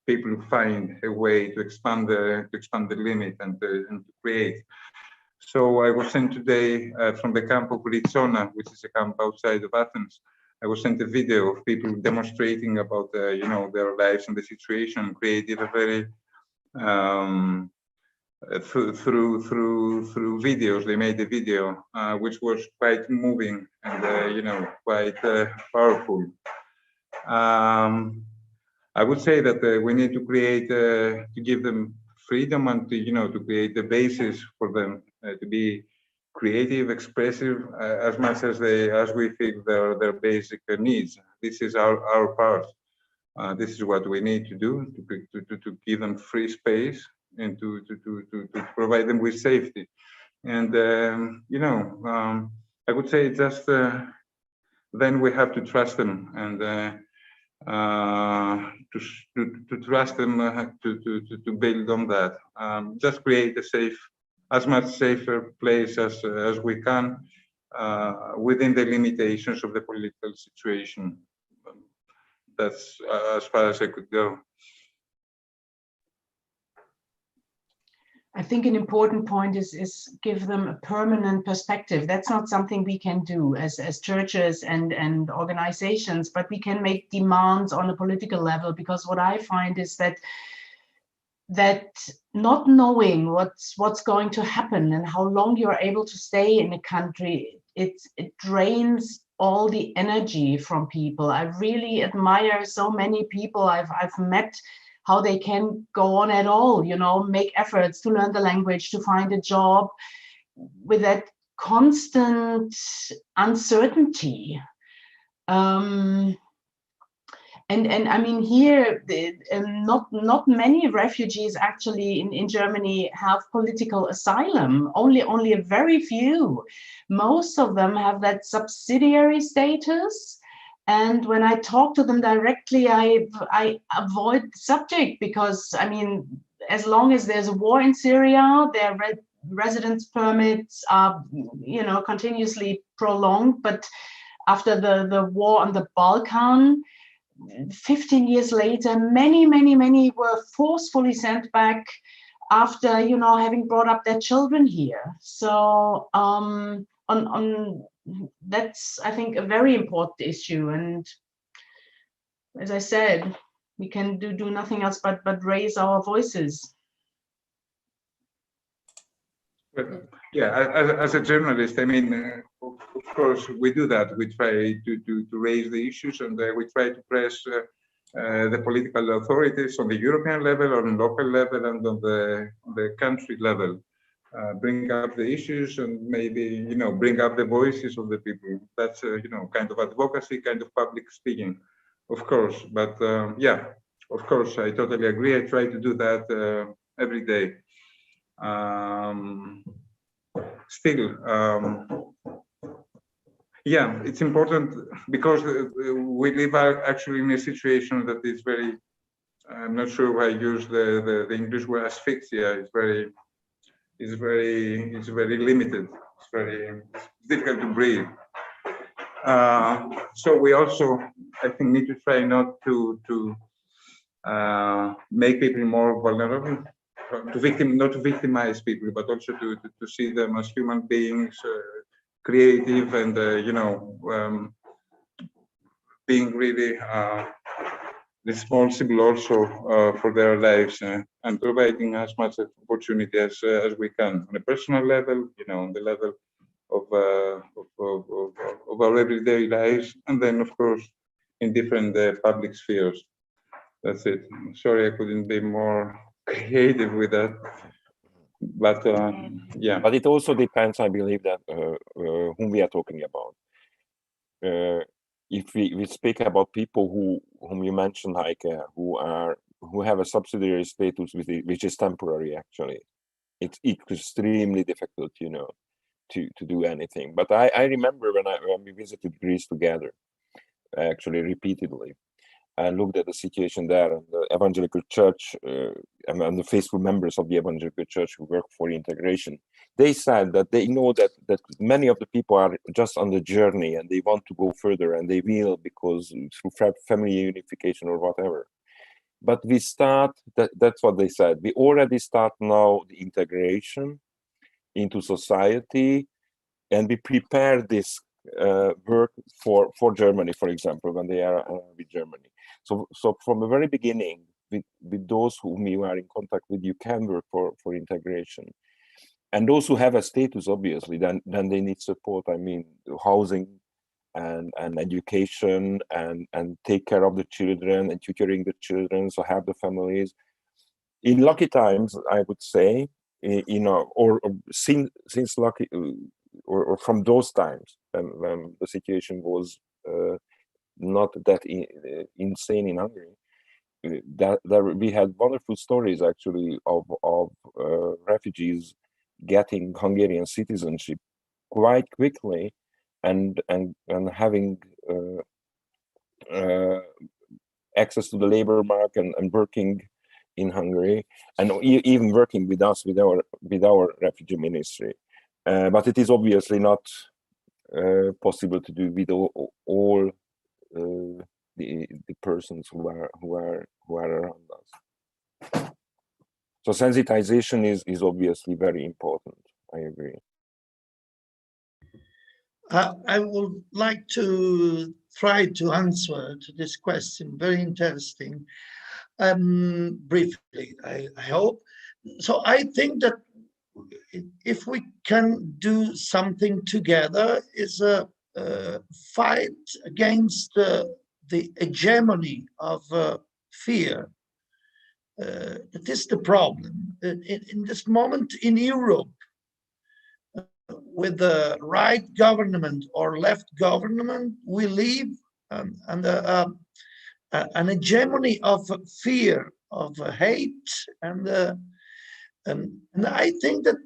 people find a way to expand the limit and to create. So I was sent today from the camp of Ritsona, which is a camp outside of Athens. I was sent a video of people demonstrating about you know, their lives and the situation, created a very through videos. They made a video which was quite moving and quite powerful. I would say that we need to create to give them freedom and to create the basis for them to be creative, expressive, as much as we feel their basic needs. This is our part. This is what we need to do to give them free space and to provide them with safety. And I would say just then we have to trust them and to trust them to build on that. Just create a safe, as much safer place as we can within the limitations of the political situation. That's as far as I could go. I think an important point is give them a permanent perspective. That's not something we can do as churches and organizations, but we can make demands on a political level, because what I find is that not knowing what's going to happen and how long you're able to stay in a country, it drains all the energy from people. I really admire so many people I've met, how they can go on at all, make efforts to learn the language, to find a job with that constant uncertainty. And I mean, here, not many refugees actually in Germany have political asylum, only a very few. Most of them have that subsidiary status. And when I talk to them directly, I avoid the subject, because, I mean, as long as there's a war in Syria, their residence permits are, continuously prolonged. But after the war on the Balkan, 15 years later, many were forcefully sent back after, having brought up their children here. So that's, I think, a very important issue. And as I said, we can do nothing else but raise our voices. But yeah, as a journalist, I mean, of course, we do that. We try to raise the issues, and we try to press the political authorities on the European level, on local level, and on the country level. Bring up the issues and maybe, bring up the voices of the people. That's, kind of advocacy, kind of public speaking, of course. But yeah, of course, I totally agree. I try to do that every day. Still, yeah, it's important because we live actually in a situation that is very, I'm not sure if I use the English word asphyxia. It's very limited. It's very difficult to breathe. So we also, I think, need to try not to make people more vulnerable, not to victimize people, but also to see them as human beings, creative, and being really responsible also for their lives and providing as much opportunity as we can on a personal level, on the level of our everyday lives, and then of course in different public spheres. That's it. Sorry, I couldn't be more creative with that, but yeah. But it also depends, I believe, that whom we are talking about. If we speak about people whom you mentioned, like who have a subsidiary status which is temporary, actually, it's extremely difficult, to do anything. But I remember when we visited Greece together, actually repeatedly, and looked at the situation there, and the Evangelical Church and the faithful members of the Evangelical Church who work for integration, they said that they know that many of the people are just on the journey and they want to go further, and they will, because through family unification or whatever. But we start, that's what they said, we already start now the integration into society, and we prepare this work for Germany, for example, when they are with Germany. So from the very beginning, with those whom you are in contact with, you can work for integration. And those who have a status, obviously, then they need support. I mean, housing and education and take care of the children and tutoring the children, so help the families. In lucky times, I would say, or since lucky, or from those times when the situation was not that insane in Hungary, that we had wonderful stories actually of refugees getting Hungarian citizenship quite quickly and having access to the labor market and working in Hungary, and even working with us with our refugee ministry. But it is obviously not possible to do with all the persons who are around us. So sensitization is obviously very important. I agree. I would like to try to answer to this question. Very interesting. Briefly, I hope. So I think that if we can do something together, is a fight against the hegemony of fear. That is the problem. In this moment in Europe, with the right government or left government, we live under an hegemony of fear, of hate, and I think that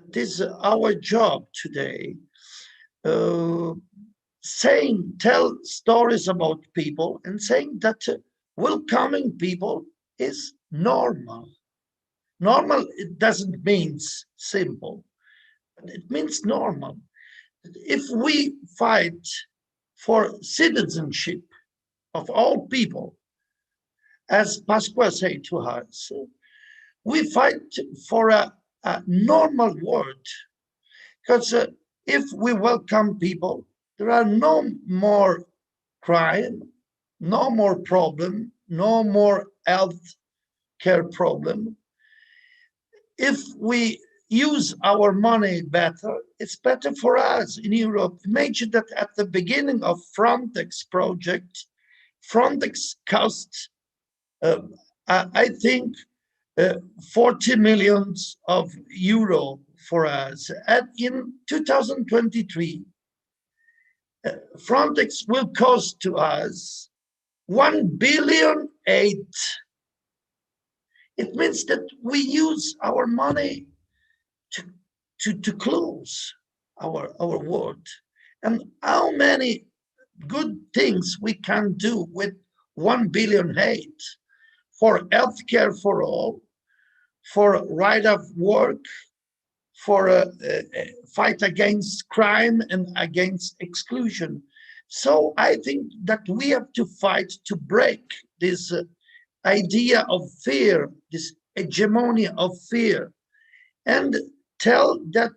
it is our job today, tell stories about people and saying that welcoming people is normal. Normal, it doesn't mean simple, but it means normal. If we fight for citizenship of all people, as Pasqua said to us, we fight for a normal world, because if we welcome people, there are no more crime, no more problem, no more health care problem. If we use our money better, it's better for us in Europe. Imagine that at the beginning of Frontex project, Frontex cost, I think, 40 million euro for us. And in 2023, Frontex will cost to us 1.8 billion. It means that we use our money to close our world. And how many good things we can do with 1.8 billion for healthcare for all, for right of work, for fight against crime and against exclusion. So I think that we have to fight to break this idea of fear, this hegemony of fear, and tell that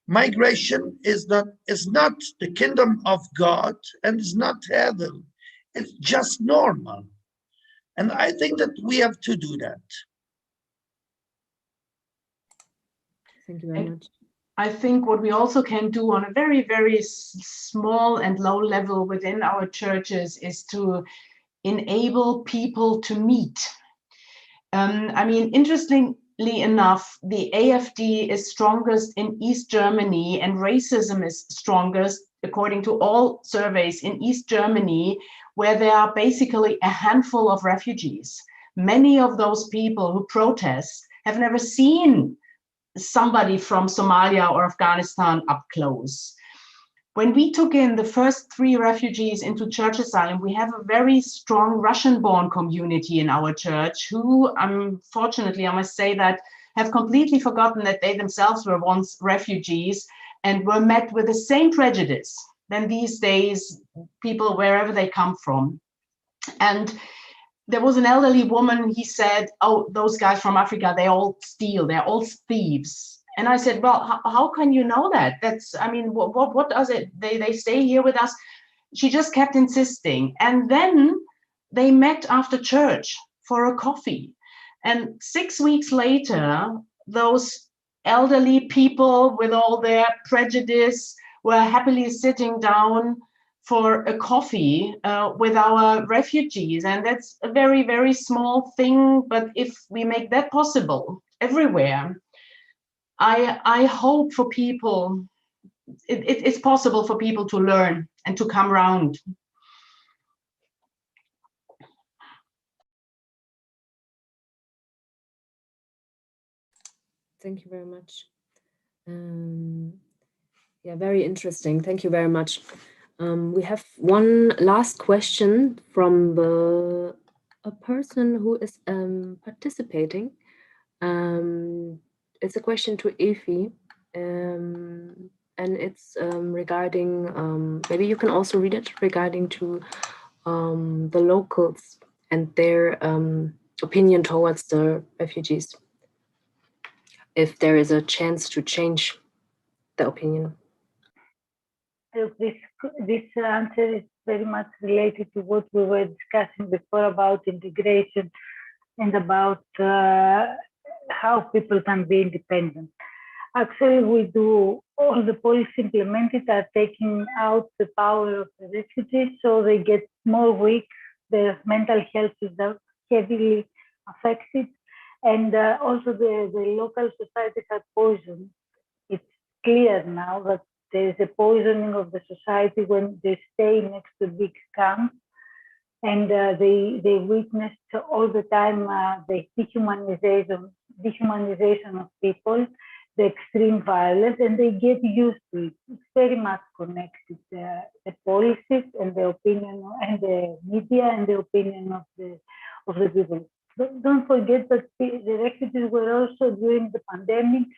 migration is not the kingdom of God and is not heaven. It's just normal. And I think that we have to do that. Thank you very much. I think what we also can do on a very, very small and low level within our churches is to enable people to meet. I mean, interestingly enough, the AfD is strongest in East Germany, and racism is strongest, according to all surveys, in East Germany, where there are basically a handful of refugees. Many of those people who protest have never seen somebody from Somalia or Afghanistan up close. When we took in the first 3 refugees into church asylum, we have a very strong Russian-born community in our church who, unfortunately, I must say that, have completely forgotten that they themselves were once refugees and were met with the same prejudice than these days people wherever they come from. And there was an elderly woman, he said, oh, those guys from Africa, they all steal, they're all thieves. And I said, well, how can you know that? That's, I mean, what does it? They stay here with us. She just kept insisting. And then they met after church for a coffee. And 6 weeks later, those elderly people with all their prejudice were happily sitting down for a coffee with our refugees. And that's a very, very small thing. But if we make that possible everywhere, I hope for people, it's possible for people to learn and to come round. Thank you very much. Yeah, very interesting. Thank you very much. We have one last question from a person who is participating. It's a question to Efi, and it's regarding, maybe you can also read it, regarding to the locals and their opinion towards the refugees, if there is a chance to change the opinion. This answer is very much related to what we were discussing before about integration and about how people can be independent. Actually, we do all the policies implemented are taking out the power of the refugees, so they get more weak. Their mental health is heavily affected, and also the local societies are poisoned. It's clear now that there is a poisoning of the society when they stay next to big camps, and they witness all the time the dehumanization of people, the extreme violence, and they get used to it. It's very much connected, the policies and the opinion and the media and the opinion of the people. Don't forget that the refugees were also during the pandemic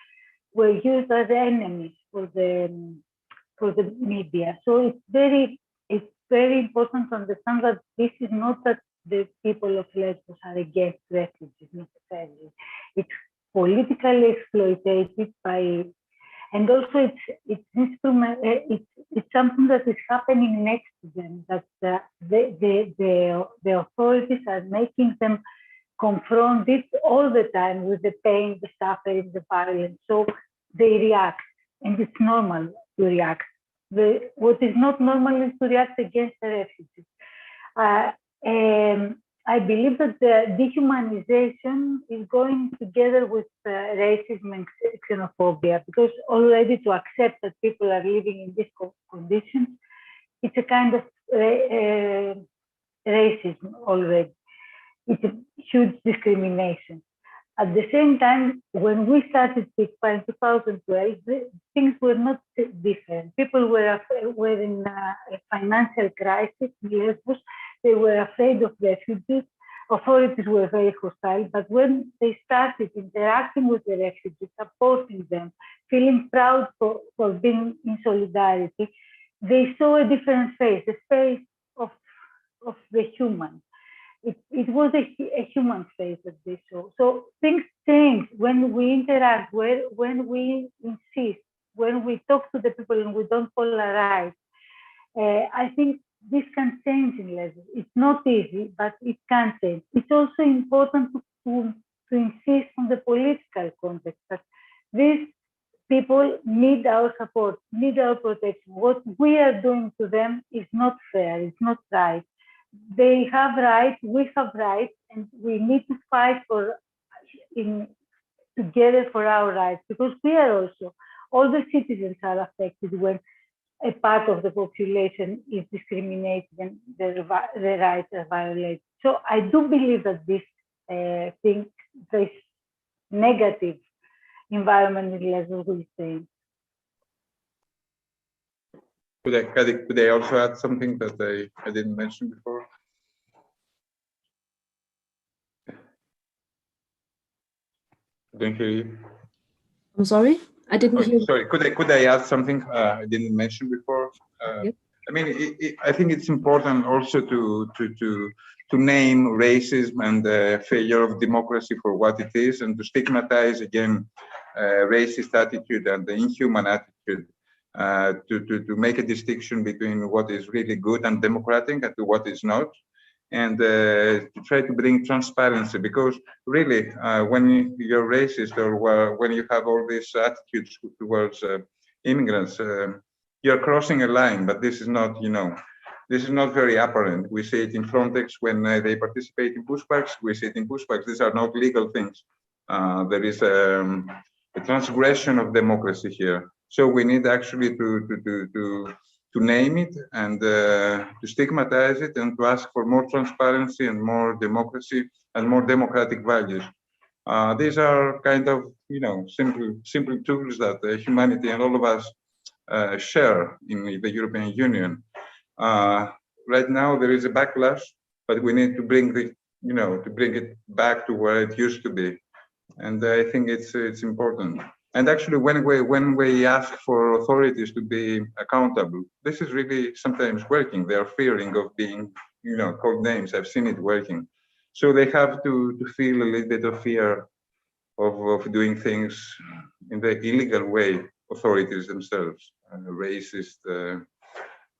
were used as enemies for the media. So it's very important to understand that this is not that the people of Lesbos are against refugees necessarily. It's politically exploited by, and also it's instrument. It's something that is happening next to them. That the authorities are making them confront it all the time with the pain, the suffering, the violence. So they react, and it's normal to react. What is not normal is to react against the refugees. I believe that the dehumanization is going together with racism and xenophobia, because already to accept that people are living in these conditions, it's a kind of racism already. It's a huge discrimination. At the same time, when we started Pitpa in 2012, things were not different. People were in a financial crisis in Lesbos. They were afraid of refugees. Authorities were very hostile. But when they started interacting with the refugees, supporting them, feeling proud for being in solidarity, they saw a different face, the face of the human. It was a human face that they saw. So things change when we interact, when we insist, when we talk to the people and we don't polarize. I think this can change in Lesbos. It's not easy, but it can change. It's also important to insist on the political context that these people need our support, need our protection. What we are doing to them is not fair, it's not right. They have rights, we have rights, and we need to fight together for our rights, because we are also, all the citizens are affected when a part of the population is discriminated and their rights are violated. So I do believe that this negative environment in Lesbos will change. Could I also add something that I didn't mention before? I don't hear you. I'm sorry, I didn't hear. Sorry, could I add something I didn't mention before? Yep. I mean, I think it's important also to name racism and the failure of democracy for what it is, and to stigmatize again racist attitude and the inhuman attitude. To make a distinction between what is really good and democratic and to what is not. and to try to bring transparency, because really when you're racist or when you have all these attitudes towards immigrants, you're crossing a line, but this is not, this is not very apparent. We see it in Frontex when they participate in pushbacks. We see it in pushbacks. These are not legal things. There is a transgression of democracy here. So we need actually to name it and to stigmatize it and to ask for more transparency and more democracy and more democratic values. These are kind of, simple tools that humanity and all of us share in the European Union. Right now there is a backlash, but we need to bring to bring it back to where it used to be, and I think it's important. And actually, when we ask for authorities to be accountable, this is really sometimes working. They are fearing of being, called names. I've seen it working, so they have to feel a little bit of fear of doing things in the illegal way. Authorities themselves, racist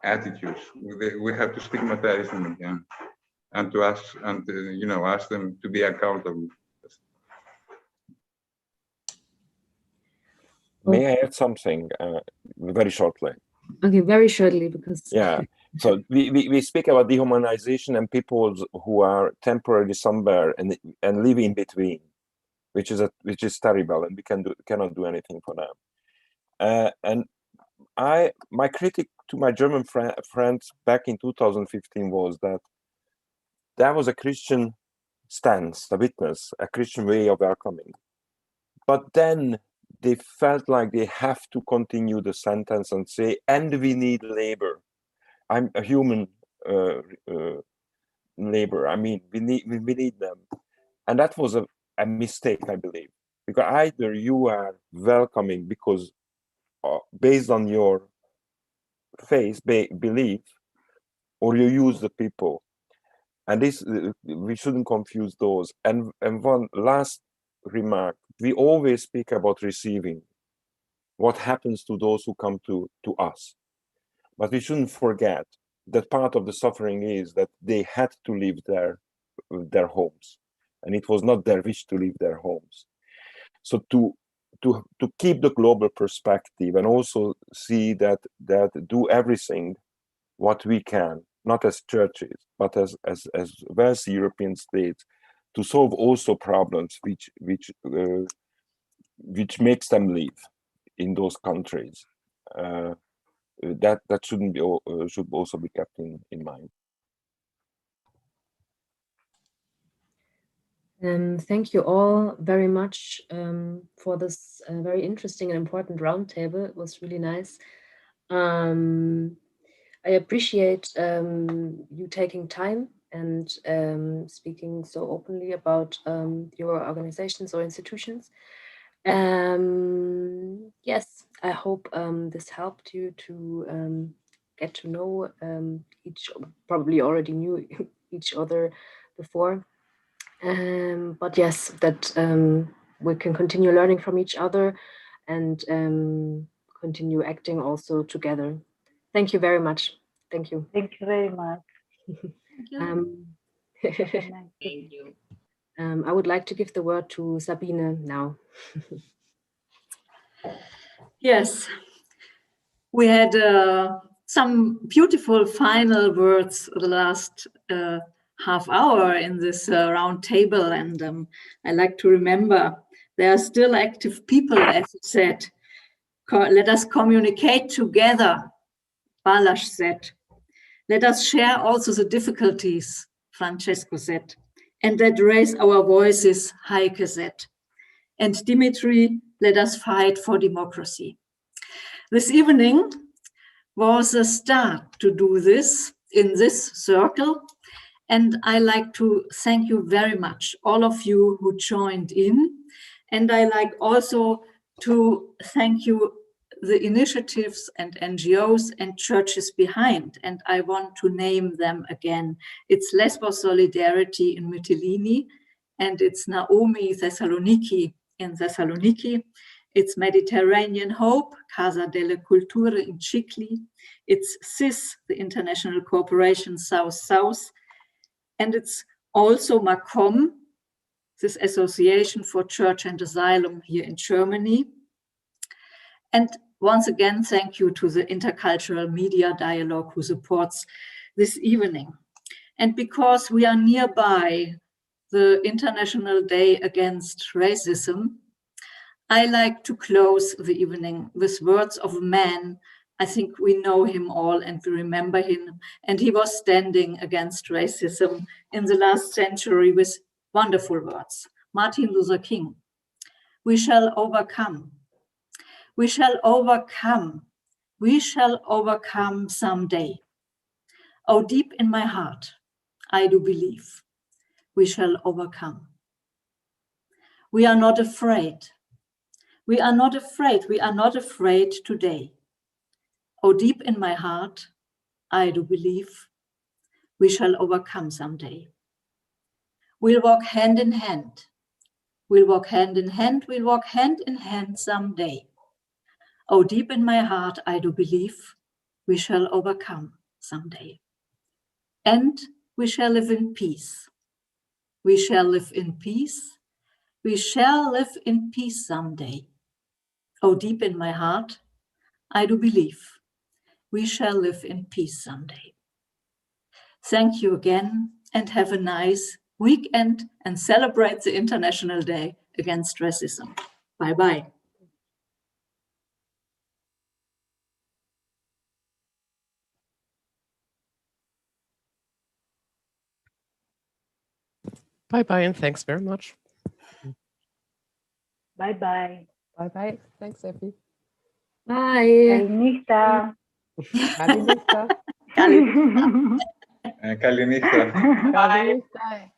attitudes. We have to stigmatize them again, and to ask ask them to be accountable. May I add something very shortly? Okay, very shortly, because yeah. So we speak about dehumanization and people who are temporarily somewhere and live in between, which is terrible, and we cannot do anything for them. And my critique to my German friends back in 2015 was that there was a Christian stance, a witness, a Christian way of welcoming. But then they felt like they have to continue the sentence and say, and we need labor. I'm a human labor. I mean, we need them. And that was a mistake, I believe, because either you are welcoming because based on your faith, belief, or you use the people. And this, we shouldn't confuse those. And one last remark, we always speak about receiving, what happens to those who come to us. But we shouldn't forget that part of the suffering is that they had to leave their homes, and it was not their wish to leave their homes. So to keep the global perspective and also see that do everything what we can, not as churches, but as wealthy European states, to solve also problems which makes them live in those countries. That should also be kept in mind. Thank you all very much for this very interesting and important roundtable. It was really nice. I appreciate you taking time and speaking so openly about your organizations or institutions. Yes, I hope this helped you to get to know probably already knew each other before. But yes, that we can continue learning from each other and continue acting also together. Thank you very much. Thank you. Thank you very much. Thank you. I would like to give the word to Sabine now. Yes, we had some beautiful final words the last half hour in this round table, and I like to remember there are still active people, as you said. Let us communicate together, Balázs said. Let us share also the difficulties, Francesco said, and let raise our voices, Heike said. And Dimitri, let us fight for democracy. This evening was a start to do this in this circle. And I like to thank you very much, all of you who joined in. And I like also to thank you, the initiatives and NGOs and churches behind. And I want to name them again. It's Lesbos Solidarity in Mytilene, and it's Naomi Thessaloniki in Thessaloniki. It's Mediterranean Hope, Casa delle Culture in Chicli. It's CIS, the International Cooperation South-South. and it's also MACOM, this Association for Church and Asylum here in Germany. And once again, thank you to the Intercultural Media Dialogue who supports this evening. And because we are nearby the International Day Against Racism, I like to close the evening with words of a man. I think we know him all and we remember him. And he was standing against racism in the last century with wonderful words. Martin Luther King. We shall overcome. We shall overcome. We shall overcome someday. Oh, deep in my heart, I do believe we shall overcome. We are not afraid. We are not afraid. We are not afraid today. Oh, deep in my heart, I do believe we shall overcome someday. We'll walk hand in hand. We'll walk hand in hand. We'll walk hand in hand someday. Oh, deep in my heart, I do believe we shall overcome someday. And we shall live in peace. We shall live in peace. We shall live in peace someday. Oh, deep in my heart, I do believe we shall live in peace someday. Thank you again and have a nice weekend and celebrate the International Day Against Racism. Bye-bye. Bye-bye, and thanks very much. Bye-bye. Bye-bye. Thanks, Efi. Bye. Καληνύχτα. Καληνύχτα. Καληνύχτα. Καληνύχτα.